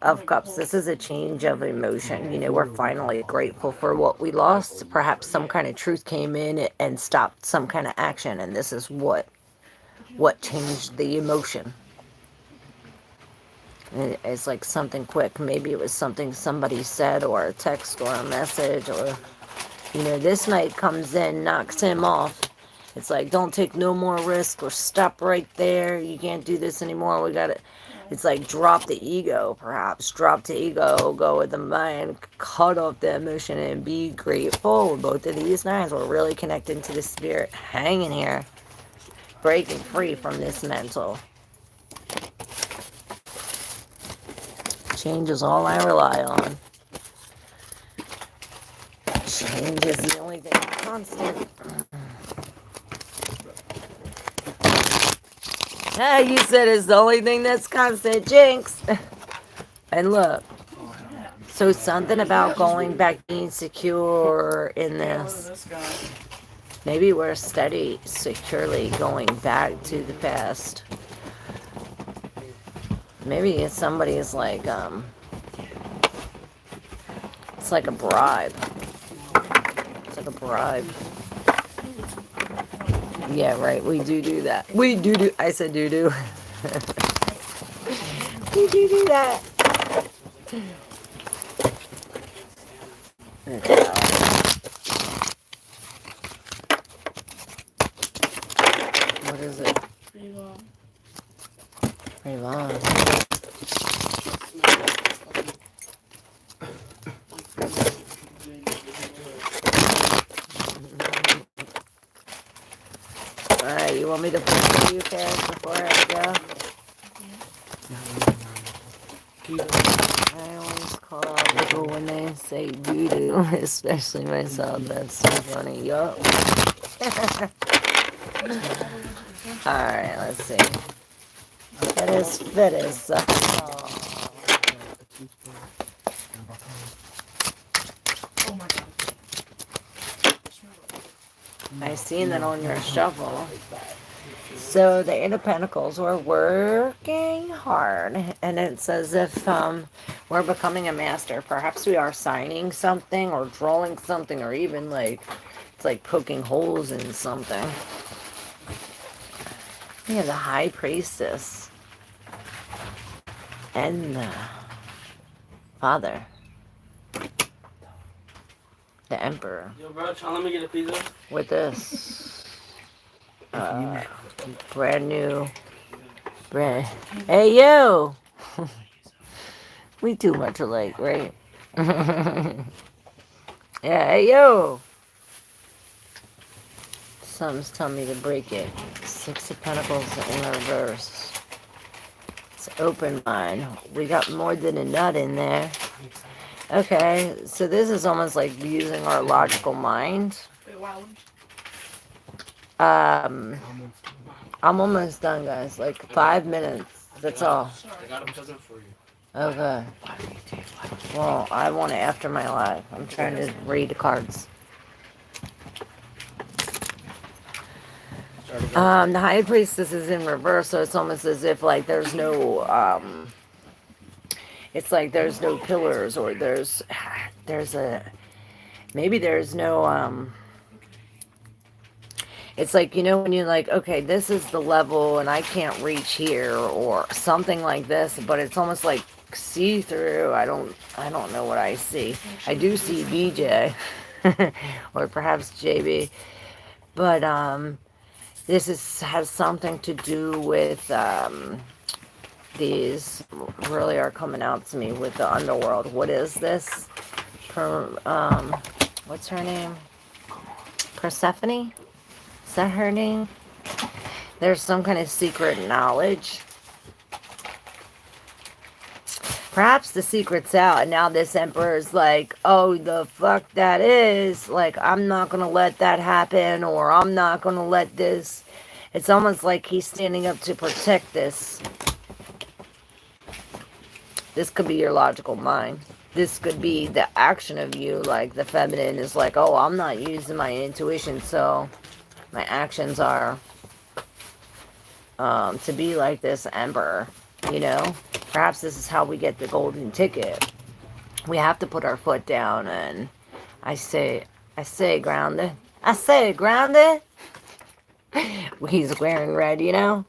of Cups, this is a change of emotion. You know, we're finally grateful for what we lost. Perhaps some kind of truth came in and stopped some kind of action, and this is what changed the emotion. It's like something quick. Maybe it was something somebody said, or a text, or a message, or, you know, this Knight comes in, knocks him off. It's like, don't take no more risk, or stop right there. You can't do this anymore. We got to. It's like, drop the ego, perhaps. Drop the ego, go with the mind, cut off the emotion, and be grateful. Both of these 9s were really connecting to the spirit, hanging here, breaking free from this mental. Change is all I rely on. Change is the only thing constant. Ah, you said it's the only thing that's constant, Jinx. And look, so something about going back, being secure in this. Maybe we're steady, securely going back to the past. Maybe somebody is like, it's like a bribe. It's like a bribe. Yeah, right. We do that. We do. I said do. We do that. What is it? Pretty long. Alright, you want me to put you first before I go? cheese. I always call out people when they say doo-doo, especially myself. That's so funny. Yup. Alright, let's see. Fittis. I seen that on your shuffle. So the Eight of Pentacles, we're working hard, and it's as if we're becoming a master. Perhaps we are signing something or drawing something, or even like it's like poking holes in something. We have the High Priestess and the Father, the Emperor. Yo, bro, let me get a pizza. With this brand new bread. Hey, yo! We too much alike, right? Yeah, hey, yo! Something's telling me to break it. Six of Pentacles in reverse. It's open mind. We got more than a nut in there. Okay, so this is almost like using our logical mind. I'm almost done, guys. Like 5 minutes. That's all. I got a present for you. Okay. Well, I want it after my live. I'm trying to read the cards. The High Priestess is in reverse, so it's almost as if like there's no it's like there's no pillars, or there's no it's like, you know, when you're like, okay, this is the level and I can't reach here, or something like this, but it's almost like see-through. I don't know what I see. I do see BJ or perhaps JB, but this has something to do with these really are coming out to me with the underworld. What is this? What's her name? Persephone? Is that her name? There's some kind of secret knowledge. Perhaps the secret's out, and now this emperor's like, oh, the fuck that is. Like, I'm not going to let that happen, or I'm not going to let this. It's almost like he's standing up to protect this. This could be your logical mind. This could be the action of you, like the feminine is like, oh, I'm not using my intuition, so my actions are to be like this emperor, you know? Perhaps this is how we get the golden ticket. We have to put our foot down, and I say grounded. I say grounded. He's wearing red, you know?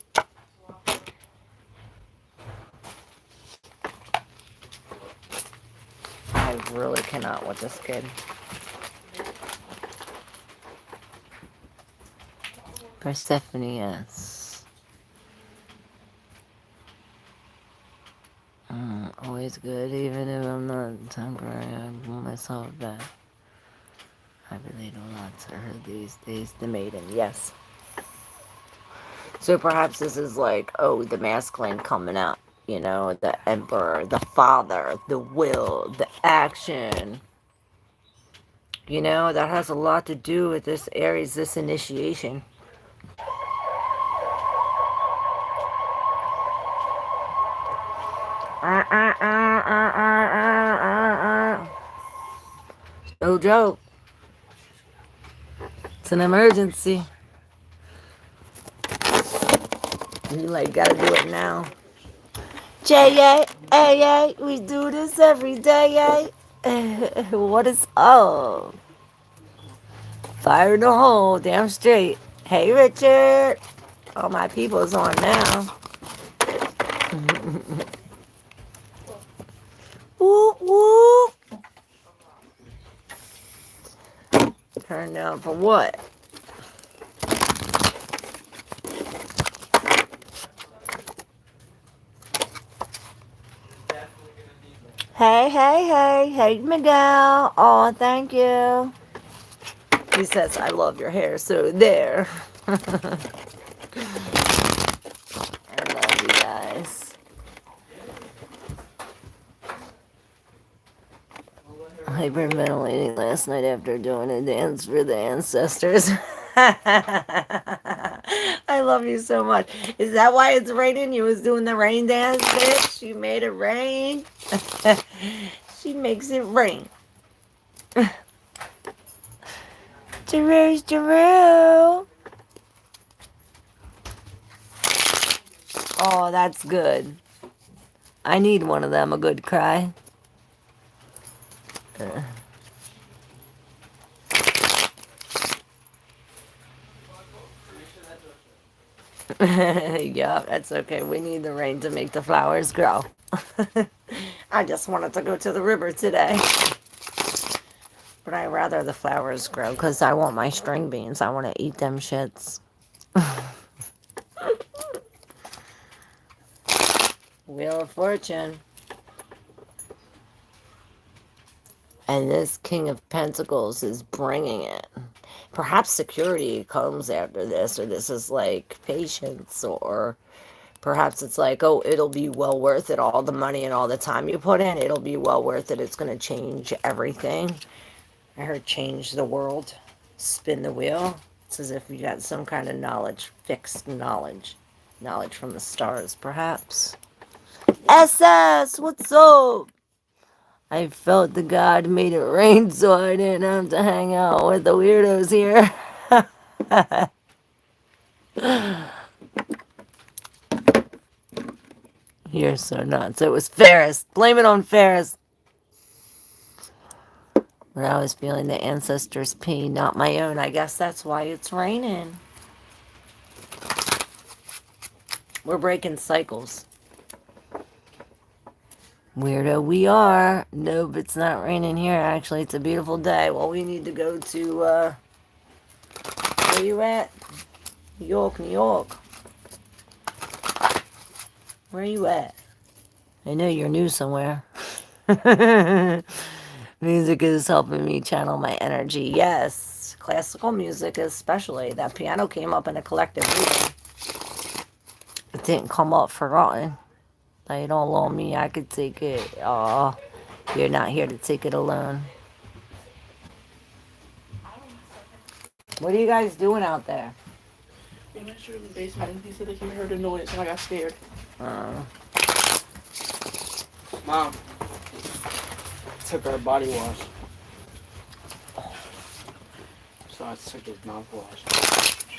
I really cannot with this kid. Persephone, yes. Always good, even if I'm not temporary. I want myself back. I relate a lot to her these days. The maiden, yes. So perhaps this is like, oh, the masculine coming out. You know, the emperor, the father, the will, the action. You know, that has a lot to do with this Aries, this initiation. No joke. It's an emergency. You like gotta do it now. J.A. We do this every day, What is up? Fire in the hole, damn straight. Hey, Richard. All my people's on now. Whoop, whoop. Turn down for what? Hey, Miguel. Oh, thank you. He says, I love your hair, so there. I love you guys. hyperventilating last night after doing a dance for the ancestors. I love you so much. Is that why it's raining? You was doing the rain dance, bitch? You made it rain? She makes it rain. Jeru. Oh, that's good. I need one of them, a good cry. Yeah, that's okay. We need the rain to make the flowers grow. I just wanted to go to the river today. But I'd rather the flowers grow because I want my string beans. I want to eat them shits. Wheel of Fortune. And this King of Pentacles is bringing it. Perhaps security comes after this, or this is like patience, or perhaps it's like, oh, it'll be well worth it. All the money and all the time you put in, it'll be well worth it. It's going to change everything. I heard change the world, spin the wheel. It's as if you got some kind of knowledge, fixed knowledge. Knowledge from the stars, perhaps. SS, what's up? I felt the God made it rain so I didn't have to hang out with the weirdos here. You're so nuts. It was Ferris. Blame it on Ferris. But I was feeling the ancestors' pain, not my own. I guess that's why it's raining. We're breaking cycles. Weirdo we are. Nope, it's not raining here. Actually, it's a beautiful day. Well, we need to go to, where you at? New York, New York. Where are you at? I know you're new somewhere. Music is helping me channel my energy. Yes, classical music especially. That piano came up in a collective reading. It didn't come up forgotten. Lay it all on me. I could take it. Oh, you're not here to take it alone. What are you guys doing out there? Yeah, that's in the basement. He said that he heard a noise and I got scared. Mom took our body wash. So I took his mouthwash.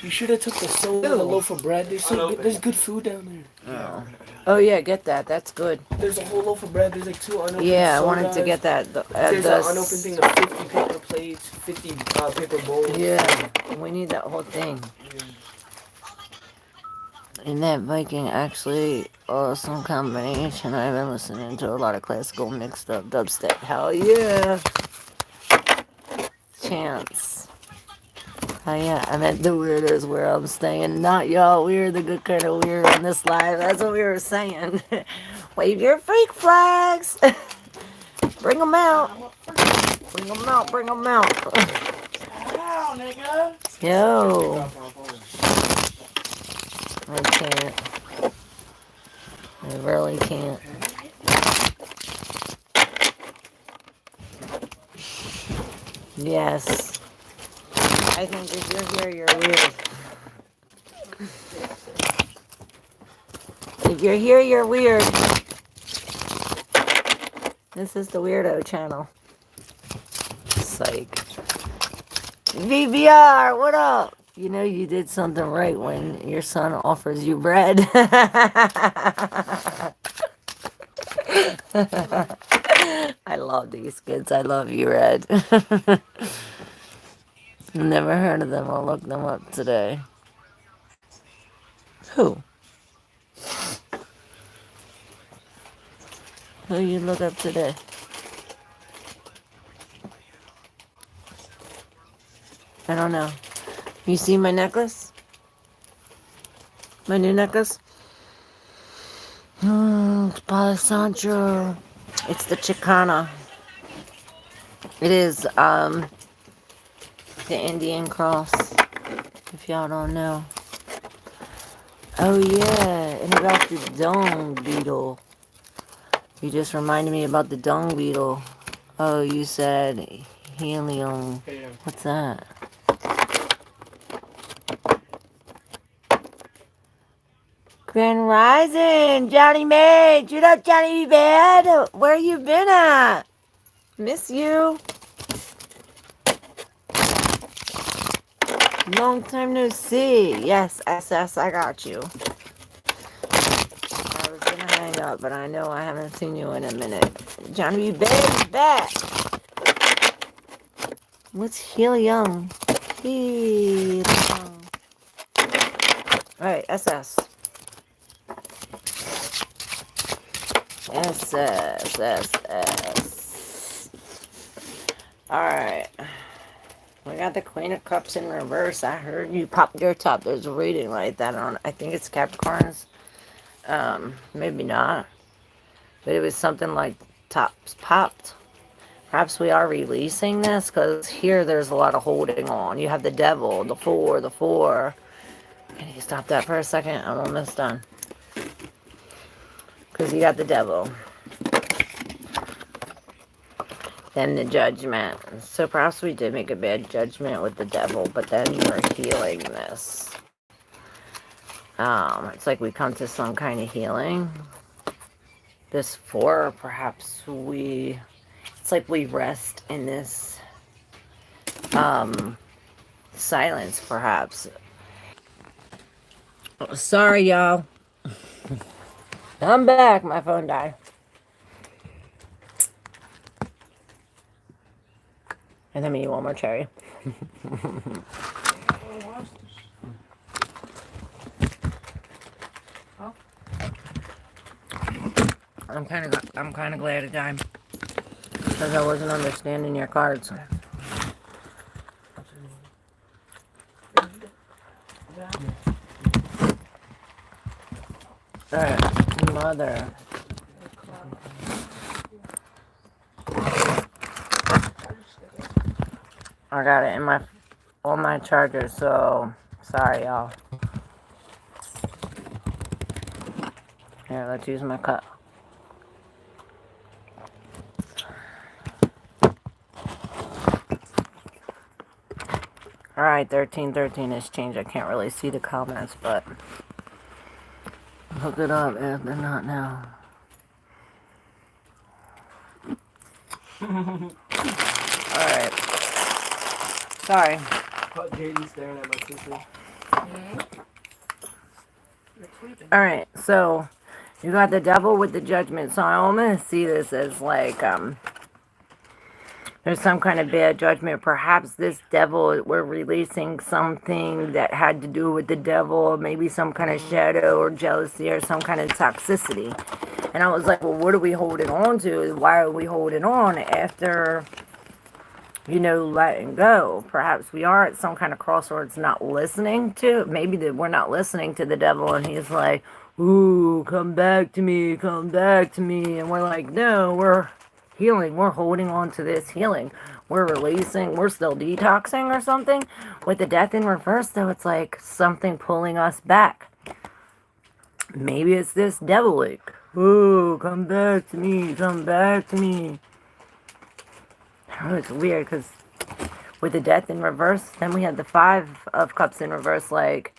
You should have took the soda and the loaf of bread. There's good food down there. Oh yeah, get that. That's good. There's a whole loaf of bread. There's like 2 unopened Yeah, I sodas. wanted to get that. There's an unopened thing of 50 paper plates, 50 paper bowls. Yeah, we need that whole thing. And that Viking actually awesome combination. I've been listening to a lot of classical mixed up dubstep. Hell yeah. Chance. Oh yeah, I meant the weirdos where I'm staying. Not y'all. We're the good kind of weird on this live. That's what we were saying. Wave your freak flags. Bring them out. Bring them out. Bring them out. Wow, nigga. Yo. I can't. I really can't. Yes. I think if you're here, you're weird. If you're here, you're weird. This is the Weirdo channel. Psych. VBR, what up? You know you did something right when your son offers you bread. I love these kids. I love you, Red. Never heard of them. I'll look them up today. Who? Who you look up today? I don't know. You see my necklace? My new necklace? It's Palo Sancho. It's the Chicana. It is, the Indian cross. If y'all don't know. Oh yeah, and about the dung beetle. You just reminded me about the dung beetle. Oh, you said helium. Yeah. What's that? Grand Rising, Johnny Mage. What up, Johnny Bad? Where you been at? Miss you. Long time no see. Yes, SS, I got you. I was gonna hang up, but I know I haven't seen you in a minute. Johnny Bad is back. What's helium? Helium. Alright, SS. SS. Alright. We got the Queen of Cups in reverse. I heard you popped your top. There's a reading like that on, I think it's Capricorns. Maybe not. But it was something like tops popped. Perhaps we are releasing this, because here there's a lot of holding on. You have the devil, the four. Can you stop that for a second? I'm almost done. Because you got the devil. Then the judgment. So perhaps we did make a bad judgment with the devil, but then we're healing this. It's like we come to some kind of healing. This four, perhaps it's like we rest in this silence, perhaps. Oh, sorry, y'all. I'm back. My phone died. And then me one more cherry. I'm kind of glad it died, because I wasn't understanding your cards. Alright, mother. I got it in on my charger, so sorry, y'all. Here, let's use my cup. Alright, 1313 has changed. I can't really see the comments, but look it up if they're not now. Alright. Sorry. Caught Jaden staring at my sister. Alright, so you got the devil with the judgment. So I almost see this as like, there's some kind of bad judgment. Perhaps this devil, we're releasing something that had to do with the devil, maybe some kind of shadow or jealousy or some kind of toxicity. And I was like, well, what are we holding on to? Why are we holding on after, letting go? Perhaps we are at some kind of crossroads, not listening to, maybe that we're not listening to the devil, and he's like, ooh, come back to me. And we're like, no, we're healing. We're holding on to this healing. We're releasing. We're still detoxing or something. With the death in reverse, though, it's like something pulling us back. Maybe it's this devil, like, ooh, come back to me. Oh, it's weird, because with the death in reverse, then we had the 5 of Cups in reverse, like,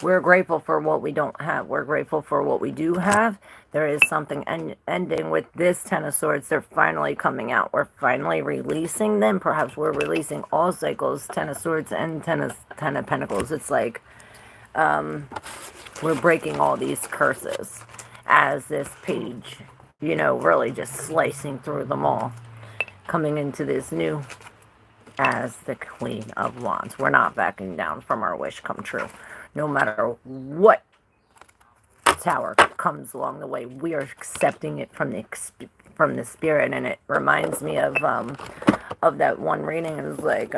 we're grateful for what we don't have. We're grateful for what we do have. There is something ending with this 10 of Swords. They're finally coming out. We're finally releasing them. Perhaps we're releasing all cycles, 10 of Swords and 10 of Pentacles. It's like we're breaking all these curses as this page, really just slicing through them all. Coming into this new as the Queen of Wands. We're not backing down from our wish come true. No matter what tower comes along the way, we are accepting it from the spirit. And it reminds me of that one reading. It was like,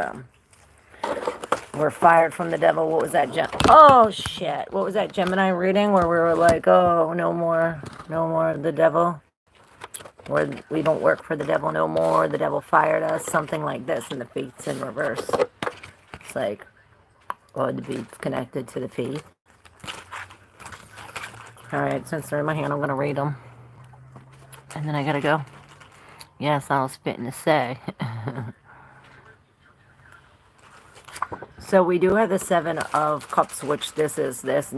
we're fired from the devil. What was that? Oh shit! What was that Gemini reading where we were like, oh, no more of the devil? Where we don't work for the devil no more. The devil fired us. Something like this, and the fate's in reverse. It's like, oh, the beat's connected to the faith. Alright, since they're in my hand, I'm going to read them. And then I gotta go. Yes, I was fitting to say. So we do have the Seven of Cups, which this is this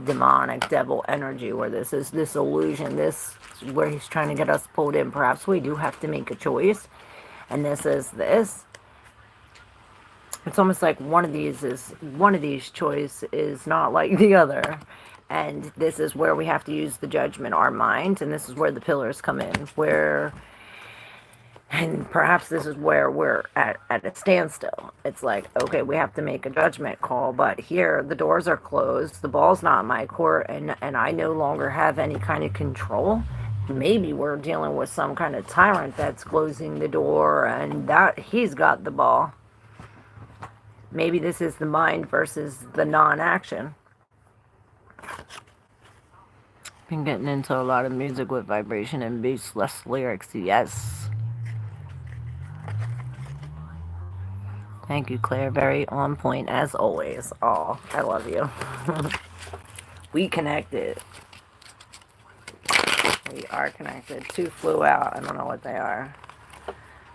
demonic devil energy, where this is this illusion, this where he's trying to get us pulled in. Perhaps we do have to make a choice, and this is this. It's almost like one of these choice is not like the other, and this is where we have to use the judgment, our mind, and this is where the pillars come in, where. And perhaps this is where we're at a standstill. It's like, okay, we have to make a judgment call, but here the doors are closed, the ball's not in my court, and I no longer have any kind of control. Maybe we're dealing with some kind of tyrant that's closing the door and that he's got the ball. Maybe this is the mind versus the non-action. Been getting into a lot of music with vibration and bass, less lyrics, yes. Thank you, Claire. Very on point as always. Oh, I love you. We connected. We are connected. Two flew out. I don't know what they are.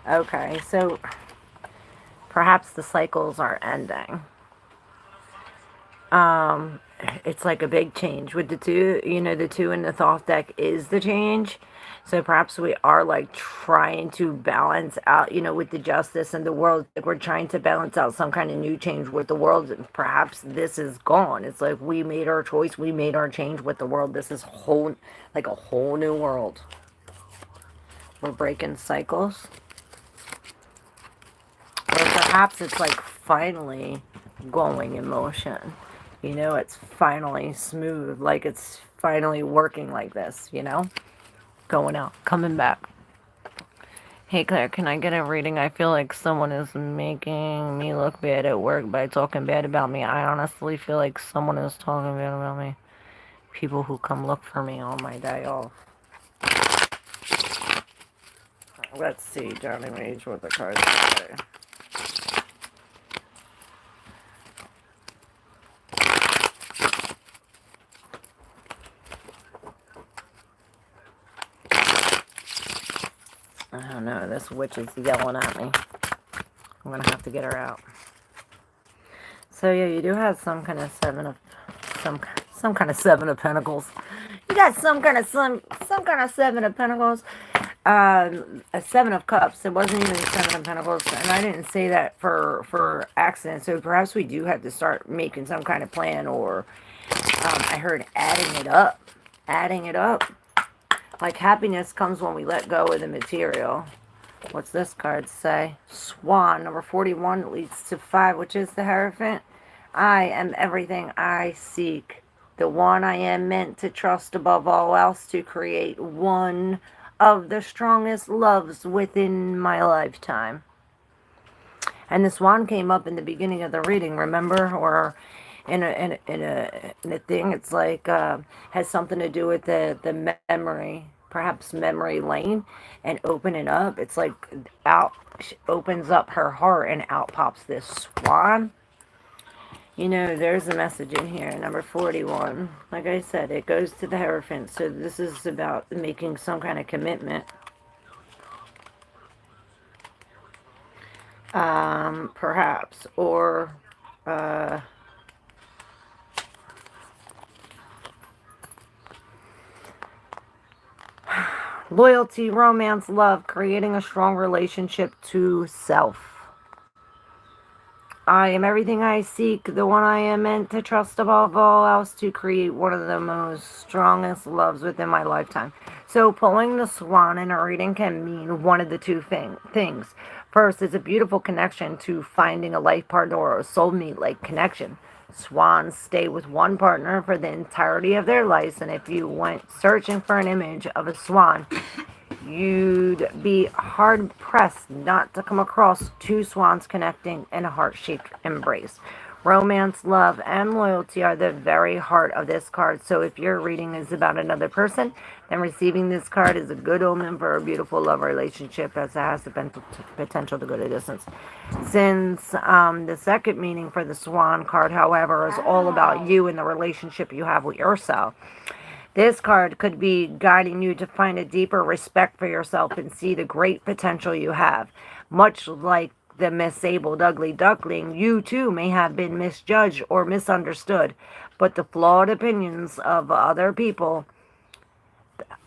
Okay, so perhaps the cycles are ending. It's like a big change with the two. You know, the two in the Thoth deck is the change. So perhaps we are like trying to balance out, you know, with the justice and the world. Like we're trying to balance out some kind of new change with the world. And perhaps this is gone. It's like we made our choice. We made our change with the world. This is like a whole new world. We're breaking cycles. Or perhaps it's like finally going in motion. You know, it's finally smooth. Like it's finally working like this, you know? Going out, coming back. Hey Claire, can I get a reading? I feel like someone is making me look bad at work by talking bad about me. I honestly feel like someone is talking bad about me. People who come look for me on my day off. Let's see, Johnny Mage, what the cards say. I don't know, this witch is yelling at me. I'm gonna have to get her out. So yeah, you do have some kind of some kind of Seven of Pentacles. You got some kind of Seven of Pentacles. A Seven of Cups. It wasn't even Seven of Pentacles, and I didn't say that for accident. So perhaps we do have to start making some kind of plan, or I heard adding it up. Adding it up. Like happiness comes when we let go of the material. What's this card say? Swan, number 41, leads to 5, which is the Hierophant. I am everything I seek. The one I am meant to trust above all else, to create one of the strongest loves within my lifetime. And the swan came up in the beginning of the reading, remember? Or in a thing, it's like has something to do with the memory, perhaps memory lane, and open it up. It's like out opens up her heart and out pops this swan. You know, there's a message in here, number 41. Like I said, it goes to the Hierophant. So this is about making some kind of commitment. Perhaps, or loyalty, romance, love, creating a strong relationship to self. I am everything I seek, the one I am meant to trust above all else, to create one of the most strongest loves within my lifetime. So pulling the swan in a reading can mean one of the two things. First, it's a beautiful connection to finding a life partner or a soulmate-like connection. Swans stay with one partner for the entirety of their lives, and if you went searching for an image of a swan, you'd be hard-pressed not to come across two swans connecting in a heart-shaped embrace. Romance, love, and loyalty are the very heart of this card. So if your reading is about another person, then receiving this card is a good omen for a beautiful love relationship, as it has the potential to go to distance. Since the second meaning for the swan card, however, is all about you and the relationship you have with yourself, This card could be guiding you to find a deeper respect for yourself and see the great potential you have. Much like the misabled ugly duckling, you too may have been misjudged or misunderstood, but the flawed opinions of other people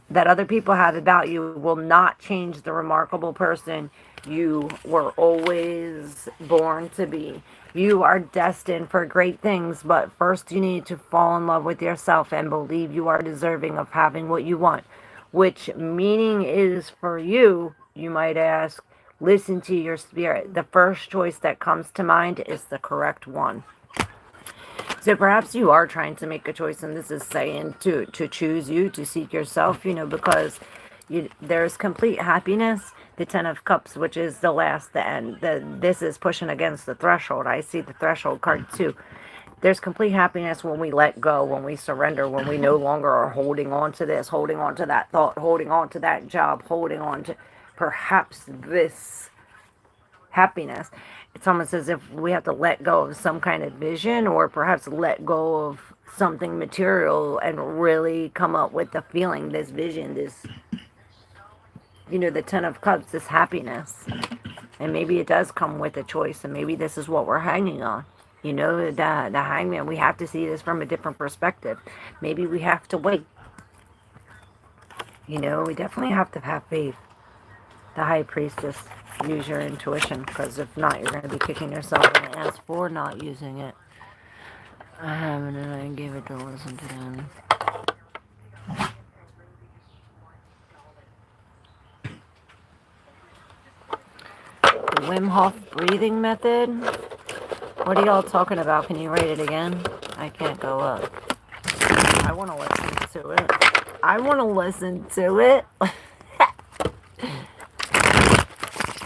that other people have about you will not change the remarkable person you were always born to be. You are destined for great things, but first you need to fall in love with yourself and believe you are deserving of having what you want. Which meaning is for you, you might ask. Listen to your spirit. The first choice that comes to mind is the correct one. So perhaps you are trying to make a choice, and this is saying to choose you, to seek yourself, because there's complete happiness. The Ten of Cups, which is the last, the end. This is pushing against the threshold. I see the threshold card too. There's complete happiness when we let go, when we surrender, when we no longer are holding on to this, holding on to that thought, holding on to that job, holding on to perhaps this happiness. It's almost as if we have to let go of some kind of vision, or perhaps let go of something material and really come up with the feeling, this vision, this, the Ten of Cups, this happiness. And maybe it does come with a choice, and maybe this is what we're hanging on. The hangman, we have to see this from a different perspective. Maybe we have to wait. We definitely have to have faith. The High Priestess, use your intuition, because if not, you're going to be kicking yourself in the ass for not using it. I haven't, and I gave it to listen to them. The Wim Hof breathing method. What are y'all talking about? Can you write it again? I can't go up. I want to listen to it. I want to listen to it.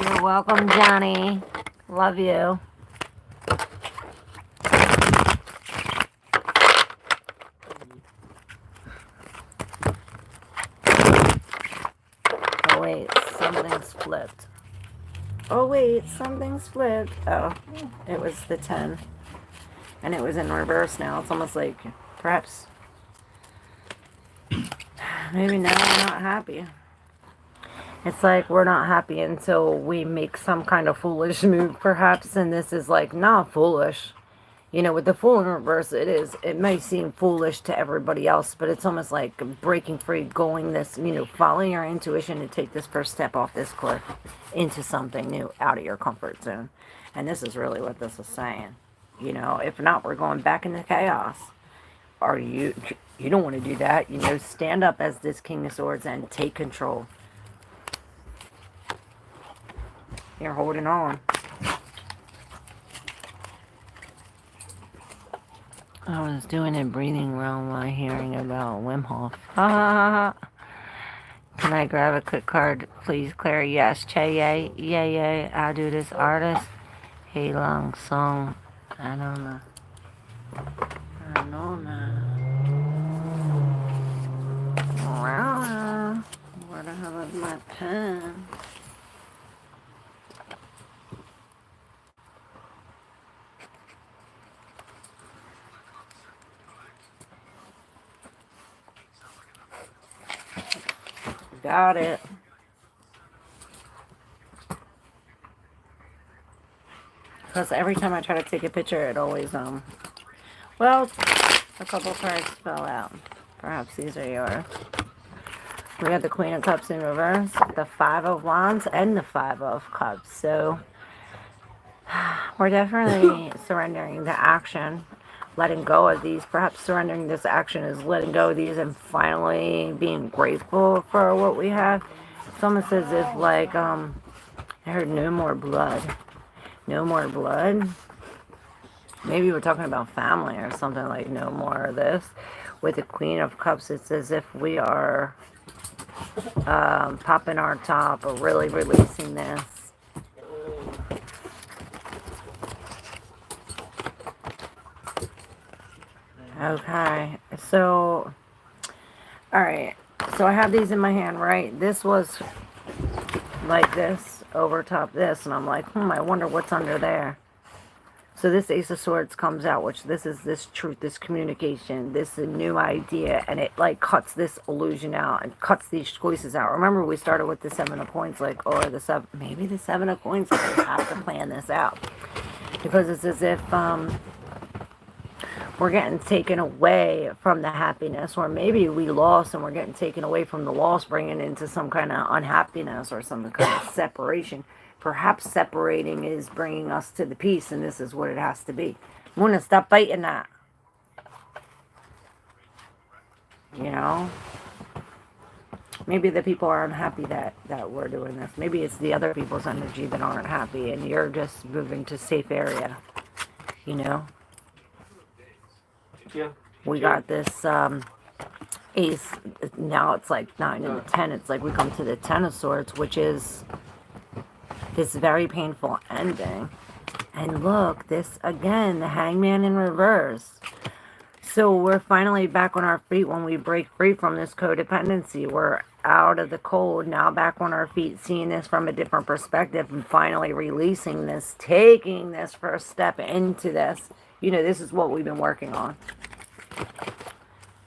You're welcome, Johnny. Love you. Oh, wait. Something's flipped. Oh, wait. Something's flipped. Oh, it was the 10. And it was in reverse now. It's almost like perhaps maybe now we're not happy. It's like we're not happy until we make some kind of foolish move, perhaps. And this is like not foolish. With the Fool in reverse, it may seem foolish to everybody else, but it's almost like breaking free, going this, following your intuition to take this first step off this cliff into something new, out of your comfort zone. And this is really what this is saying. If not, we're going back into chaos. Or you don't want to do that. Stand up as this King of Swords and take control. You're holding on. I was doing a breathing realm while hearing about Wim Hof. Ha ha ha. Can I grab a quick card, please, Claire? Yes. Che Ye. Yay. I do this artist. Hey Long Song. I don't know. Where the hell is my pen? Got it. Because every time I try to take a picture, it always, well, a couple cards fell out. Perhaps these are yours. We have the Queen of Cups in reverse, the Five of Wands, and the Five of Cups. So, we're definitely surrendering the action, letting go of these. Perhaps surrendering this action is letting go of these and finally being grateful for what we have. It's almost as if, like, I heard no more blood. No more blood. Maybe we're talking about family or something, like no more of this. With the Queen of Cups, it's as if we are popping our top or really releasing this. Okay, so, alright, so I have these in my hand, right? This was like this, over top this, and I'm like, I wonder what's under there. So this Ace of Swords comes out, which this is this truth, this communication, this new idea, and it like cuts this illusion out and cuts these choices out. Remember, we started with the Seven of Coins, like, or the seven, maybe the Seven of Coins. Like, we have to plan this out because it's as if we're getting taken away from the happiness, or maybe we lost and we're getting taken away from the loss, bringing into some kind of unhappiness or some kind of separation. Perhaps separating is bringing us to the peace, and this is what it has to be. Muna, stop biting that. You know? Maybe the people are unhappy that we're doing this. Maybe it's the other people's energy that aren't happy, and you're just moving to safe area. You know? Yeah. We got this ace. Now it's like 9 and 10. It's like we come to the 10 of Swords, which is this very painful ending. And look, this again, the Hangman in reverse. So we're finally back on our feet when we break free from this codependency. We're out of the cold, now back on our feet, seeing this from a different perspective and finally releasing this, taking this first step into this. You know, this is what we've been working on.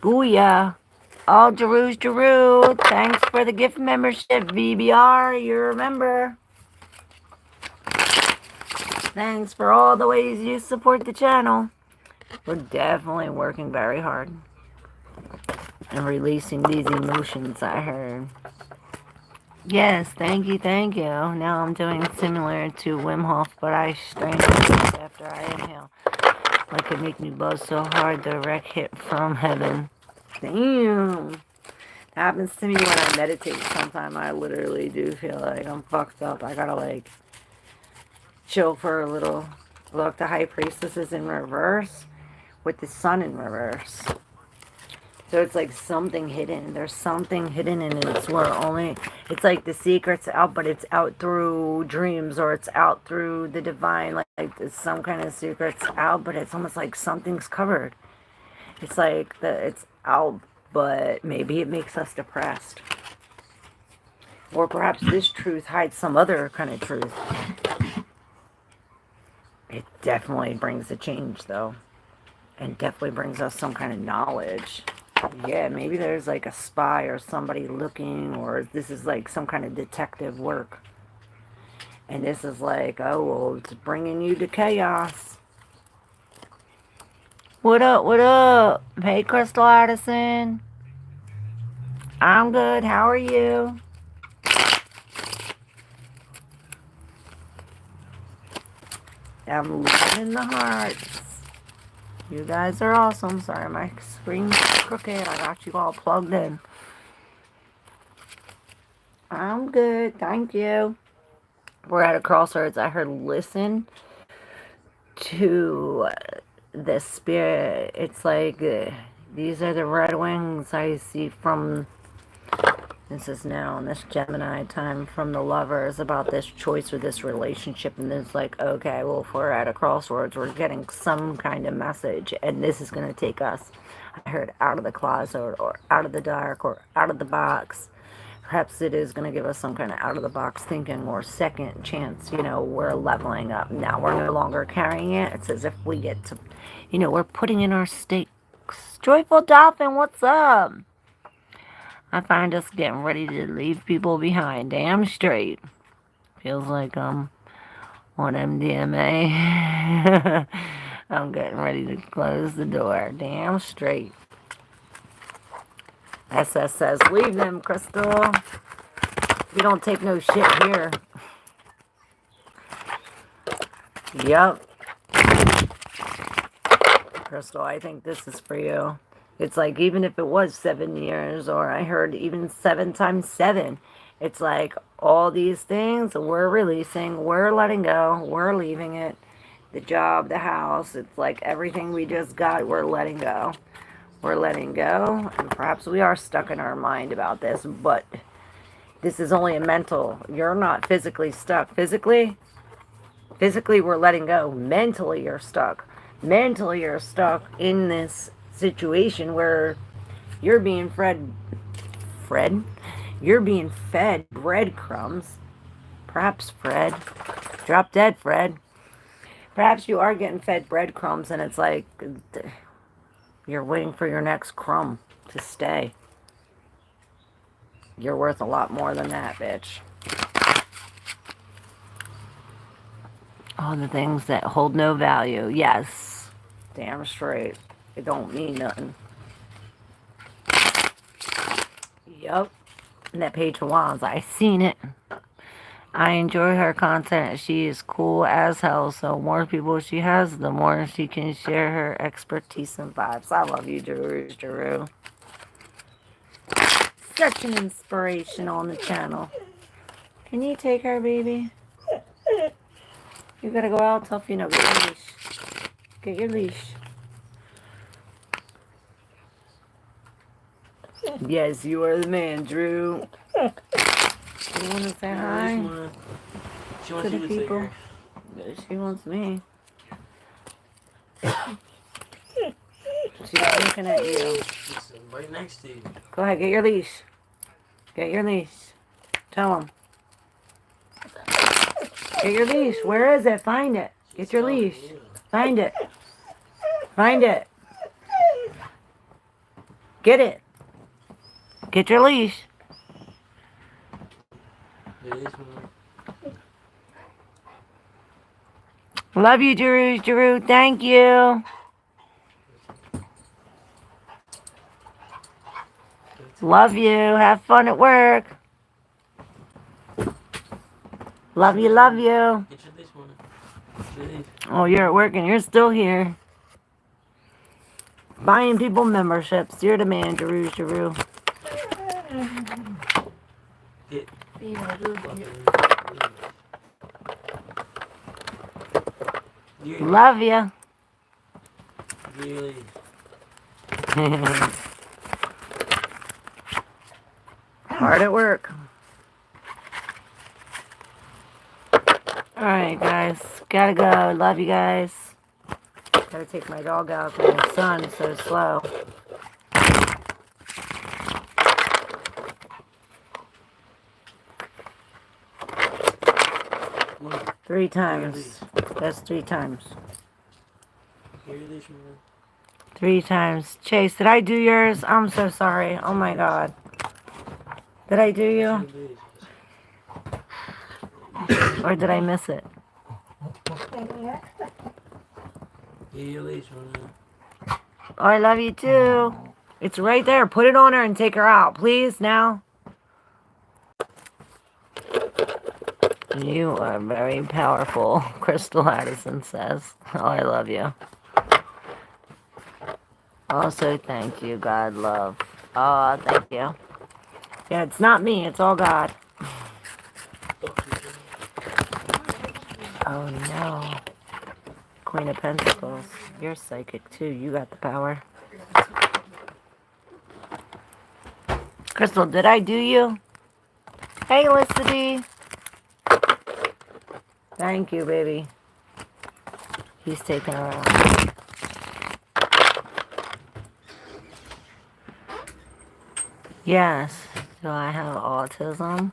Booyah. Oh, Jeru. Thanks for the gift membership, VBR. You remember. Thanks for all the ways you support the channel. We're definitely working very hard and releasing these emotions, I heard. Yes, thank you. Now I'm doing similar to Wim Hof, but I strain myself after I inhale. Like it make me buzz so hard, the wreck hit from heaven. Damn. That happens to me when I meditate. Sometimes I literally do feel like I'm fucked up. I gotta like chill for a little. Look, the High Priestess is in reverse with the Sun in reverse. So it's like something hidden. There's something hidden in it. It's like the secret's out, but it's out through dreams, or it's out through the divine. Like it's some kind of secret's out, but it's almost like something's covered. It's like it's out, but maybe it makes us depressed. Or perhaps this truth hides some other kind of truth. It definitely brings a change, though. And definitely brings us some kind of knowledge. Yeah, maybe there's like a spy or somebody looking, or this is like some kind of detective work. And this is like, oh, well, it's bringing you to chaos. What up? Hey, Crystal Addison. I'm good. How are you? I'm loving the hearts. You guys are awesome. Sorry, my screen's crooked. I got you all plugged in. I'm good. Thank you. We're at a crossroads. I heard listen to the spirit. It's like these are the red wings I see from... This is now in this Gemini time from the lovers about this choice or this relationship. And it's like, okay, well, if we're at a crossroads, we're getting some kind of message. And this is going to take us, I heard, out of the closet or out of the dark or out of the box. Perhaps it is going to give us some kind of out of the box thinking or second chance. You know, we're leveling up. Now we're no longer carrying it. It's as if we get to, you know, we're putting in our stakes. Joyful Dolphin, what's up? I find us getting ready to leave people behind. Damn straight. Feels like I'm on MDMA. I'm getting ready to close the door. Damn straight. SS says, leave them, Crystal. We don't take no shit here. Yup. Crystal, I think this is for you. It's like, even if it was 7 years, or I heard even 7 times 7, it's like all these things we're releasing, we're letting go, we're leaving it. The job, the house, it's like everything we just got, we're letting go. We're letting go, and perhaps we are stuck in our mind about this, but this is only a mental. You're not physically stuck. Physically, we're letting go. Mentally, you're stuck. Mentally, you're stuck in this situation where you're being you're being fed breadcrumbs. Perhaps Fred. Drop dead, Fred. Perhaps you are getting fed breadcrumbs and it's like you're waiting for your next crumb to stay. You're worth a lot more than that, bitch. All the things that hold no value. Yes. Damn straight. It don't mean nothing. Yup. And that page was. I seen it. I enjoy her content. She is cool as hell. So more people she has, the more she can share her expertise and vibes. I love you, Drew. Such an inspiration on the channel. Can you take her, baby? You gotta go out, tough, get your leash. Get your leash. Yes, you are the man, Drew. You wanna say hi to the people? She wants me. She's looking at you. Right next to you. Go ahead, get your leash. Get your leash. Tell him. Get your leash. Where is it? Find it. Get your leash. Find it. Find it. Get it. Get your leash. Love you, Drew. Thank you. Love you. Have fun at work. Love you, love you. Oh, you're at work and you're still here. Buying people memberships. You're the man, Drew. Love you. Really? Hard at work. Alright, guys. Gotta go. Love you guys. Gotta take my dog out because my son is so slow. What? 3 times. That's 3 times. 3 times. Chase, did I do yours? I'm so sorry. Oh my god. Did I do you? Or did I miss it? Oh, I love you too. It's right there. Put it on her and take her out. Please, now. You are very powerful, Crystal Addison says. Oh, I love you. Also, thank you, God love. Oh, thank you. Yeah, it's not me. It's all God. Oh, no. Queen of Pentacles. You're psychic, too. You got the power. Crystal, did I do you? Hey, Felicity. Thank you, baby. He's taking her out. Yes. Do I have autism?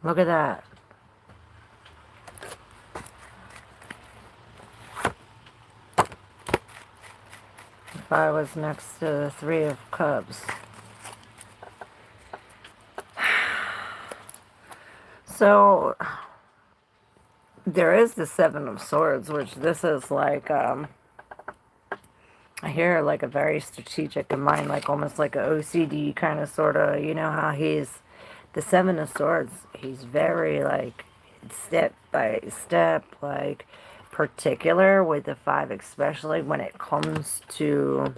Look at that. If I was next to the 3 of Cups. So, there is the 7 of Swords, which this is like, I hear like a very strategic in mind, like almost like a OCD kind of sort of, you know how he's, the 7 of Swords, he's very like step by step, like particular with the 5, especially when it comes to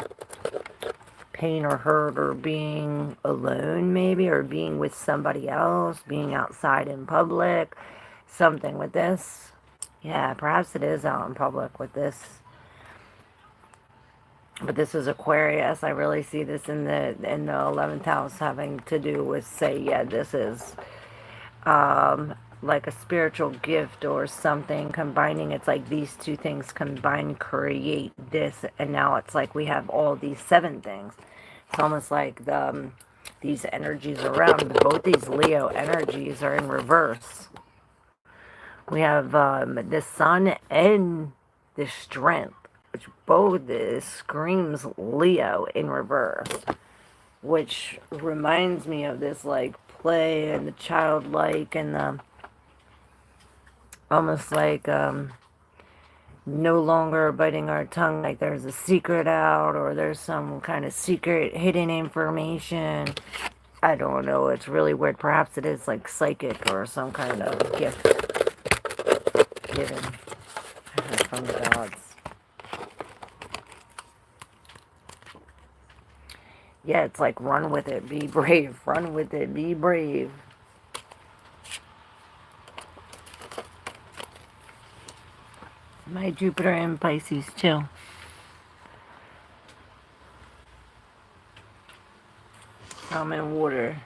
pain or hurt or being alone maybe, or being with somebody else, being outside in public, something with this. Yeah, perhaps it is out in public with this. But this is Aquarius. I really see this in the 11th house having to do with, say, yeah, this is like a spiritual gift or something combining. It's like these two things combined create this, and now it's like we have all these 7 things. It's almost like these energies around, both these Leo energies are in reverse. We have the sun and the strength, which both screams Leo in reverse, which reminds me of this like play and the childlike and the almost like no longer biting our tongue, like there's a secret out or there's some kind of secret hidden information. I don't know, it's really weird. Perhaps it is like psychic or some kind of gift given from the gods. Yeah, it's like run with it, be brave. Run with it, be brave. My Jupiter in Pisces too. I'm in water.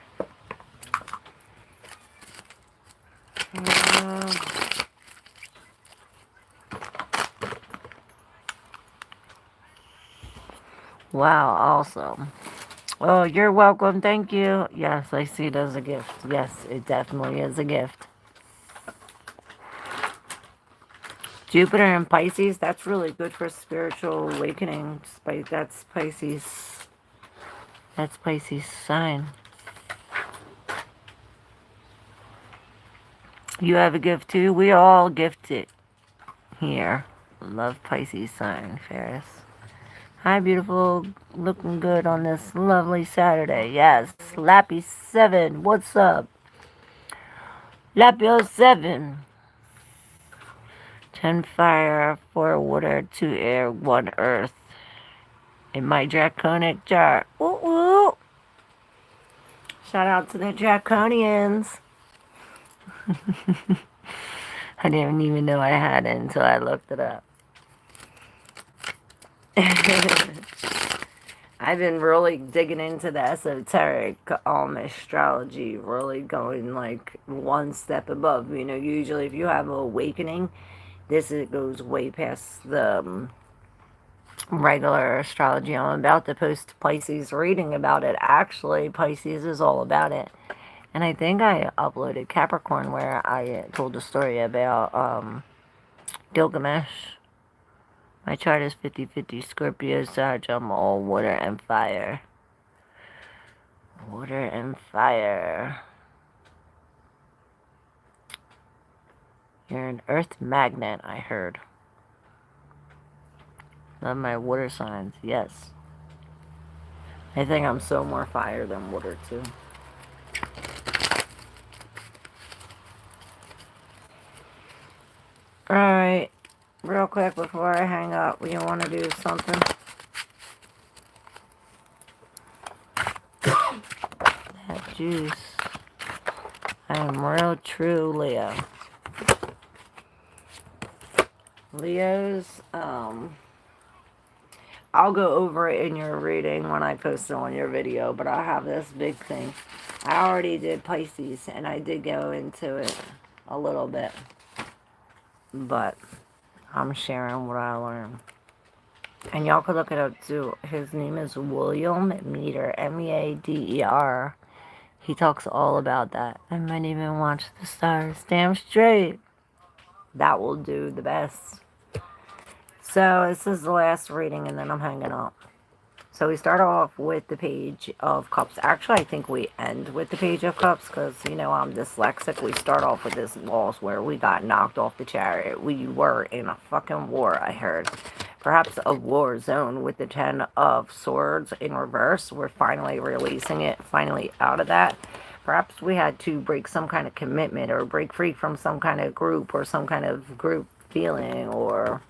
Wow, awesome. Oh, you're welcome. Thank you. Yes, I see it as a gift. Yes, it definitely is a gift. Jupiter and Pisces, that's really good for spiritual awakening. That's Pisces. That's Pisces sign. You have a gift too? We all gifted here. Love Pisces sign, Ferris. Hi, beautiful. Looking good on this lovely Saturday. Yes. Lappy 7. What's up? Lappy 7. 10 fire, 4 water, 2 air, 1 earth. In my draconic chart. Woo woo. Shout out to the draconians. I didn't even know I had it until I looked it up. I've been really digging into the esoteric astrology, really going like one step above. You know, usually if you have an awakening, it goes way past the regular astrology. I'm about to post Pisces reading about it. Actually, Pisces is all about it. And I think I uploaded Capricorn where I told a story about Gilgamesh. My chart is 50-50 Scorpio, Sag. I'm all water and fire. Water and fire. You're an earth magnet, I heard. Love my water signs, yes. I think I'm so more fire than water, too. Alright. Real quick before I hang up, you want to do something? That juice. I am real true Leo. Leos, I'll go over it in your reading when I post it on your video, but I have this big thing. I already did Pisces, and I did go into it a little bit, but I'm sharing what I learned. And y'all could look it up too. His name is William Meader, Meader. He talks all about that. I might even watch the stars. Damn straight. That will do the best. So this is the last reading and then I'm hanging up. So we start off with the Page of Cups. Actually, I think we end with the Page of Cups because, you know, I'm dyslexic. We start off with this loss where we got knocked off the chariot. We were in a fucking war, I heard. Perhaps a war zone with the 10 of Swords in reverse. We're finally releasing it, finally out of that. Perhaps we had to break some kind of commitment or break free from some kind of group or some kind of group feeling, or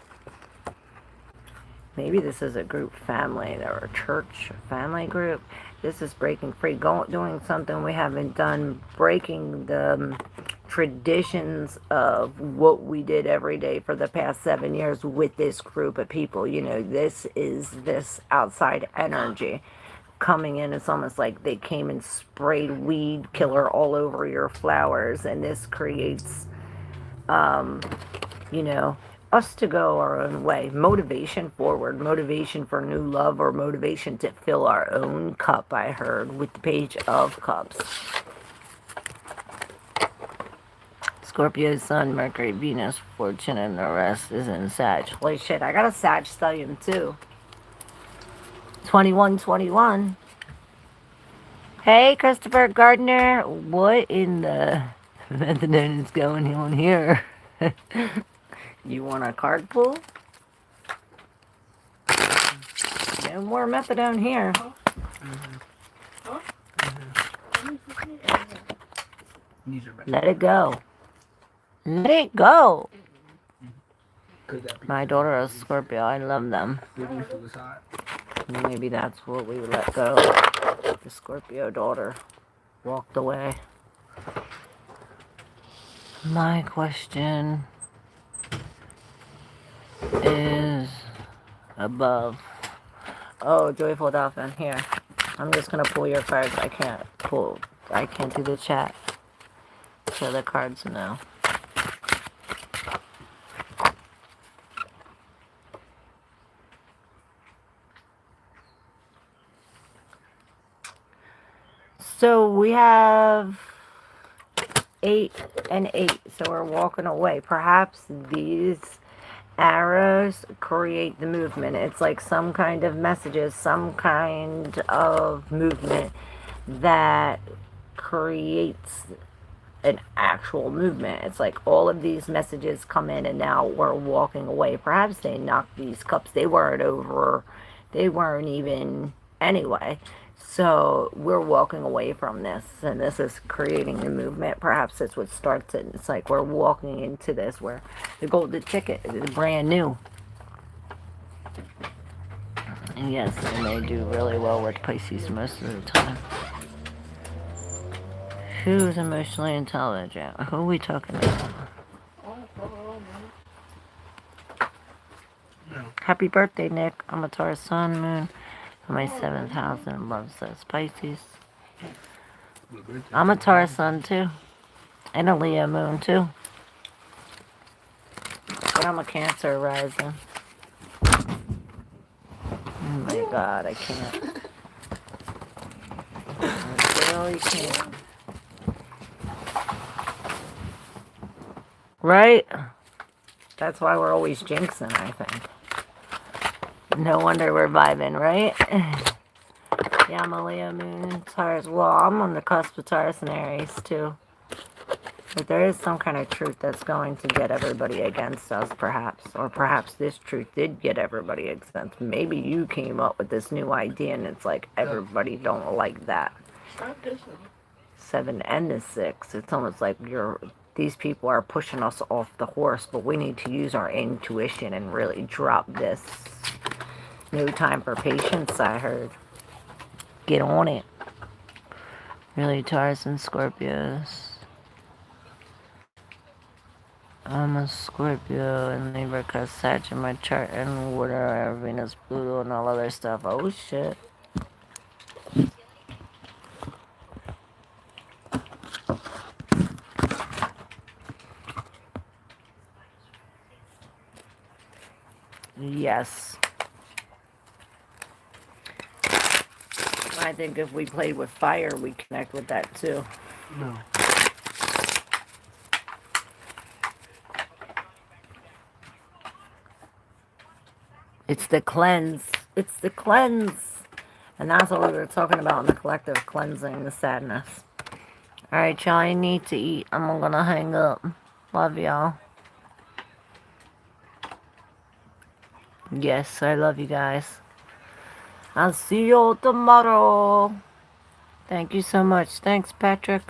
maybe this is a group family or a church family group. This is breaking free, doing something we haven't done, breaking the traditions of what we did every day for the past 7 years with this group of people. You know, this is this outside energy. coming in. It's almost like they came and sprayed weed killer all over your flowers, and this creates, you know, us to go our own way. Motivation forward, motivation for new love, or motivation to fill our own cup, I heard, with the Page of Cups. Scorpio, Sun, Mercury, Venus, Fortune, and the rest is in Sag. Holy shit, I got a Sag stallion too. 2121. Hey, Christopher Gardner. What in the methadone is going on here? You want a card pull? No more methadone here. Let it go. Let it go. My daughter is Scorpio. I love them. Maybe that's what we let go. The Scorpio daughter walked away. My question is above. Oh, Joyful Dolphin, here. I'm just gonna pull your cards. I can't do the chat. So the cards now. So we have 8 and 8. So we're walking away. Perhaps these arrows create the movement. It's like some kind of messages, some kind of movement that creates an actual movement. It's like all of these messages come in and now we're walking away. Perhaps they knocked these cups. They weren't over. They weren't even anyway. So we're walking away from this, and this is creating the movement. Perhaps that's what starts it. It's like we're walking into this where the golden ticket is brand new. And yes, and they do really well with Pisces most of the time. Who's emotionally intelligent? Who are we talking about? Happy birthday, Nick. I'm a Taurus Sun, Moon. My 7th house and love says Pisces. I'm a Taurus Sun too. And a Leo Moon too. But I'm a Cancer rising. Oh my god, I can't. I really can't. Right? That's why we're always jinxing, I think. No wonder we're vibing, right? Yeah, I'm a Leo Moon, Taurus. Well, I'm on the cusp of Taurus and Aries, too. But there is some kind of truth that's going to get everybody against us, perhaps. Or perhaps this truth did get everybody against. Maybe you came up with this new idea and it's like everybody don't like that. 7 and the 6. It's almost like these people are pushing us off the horse, but we need to use our intuition and really drop this. No time for patience, I heard. Get on it. Really, Taurus and Scorpios. I'm a Scorpio and Libra cause Sag in my chart and water, Venus, Pluto, and all other stuff. Oh shit. Yes. I think if we played with fire, we connect with that too. No. It's the cleanse. It's the cleanse. And that's what we were talking about in the collective cleansing, the sadness. Alright, y'all, I need to eat. I'm gonna hang up. Love y'all. Yes, I love you guys. I'll see you tomorrow. Thank you so much. Thanks, Patrick.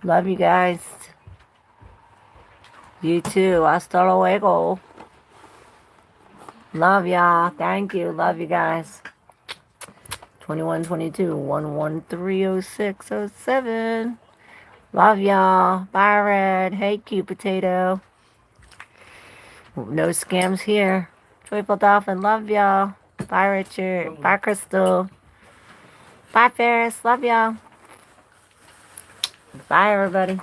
Love you guys. You too. Hasta luego. Love y'all. Thank you. Love you guys. 2122 1130607. Love y'all. Bye, Red. Hey, cute potato. No scams here. Joyful Dolphin, love y'all. Bye, Richard. Bye, Crystal. Bye, Ferris. Love y'all. Bye, everybody.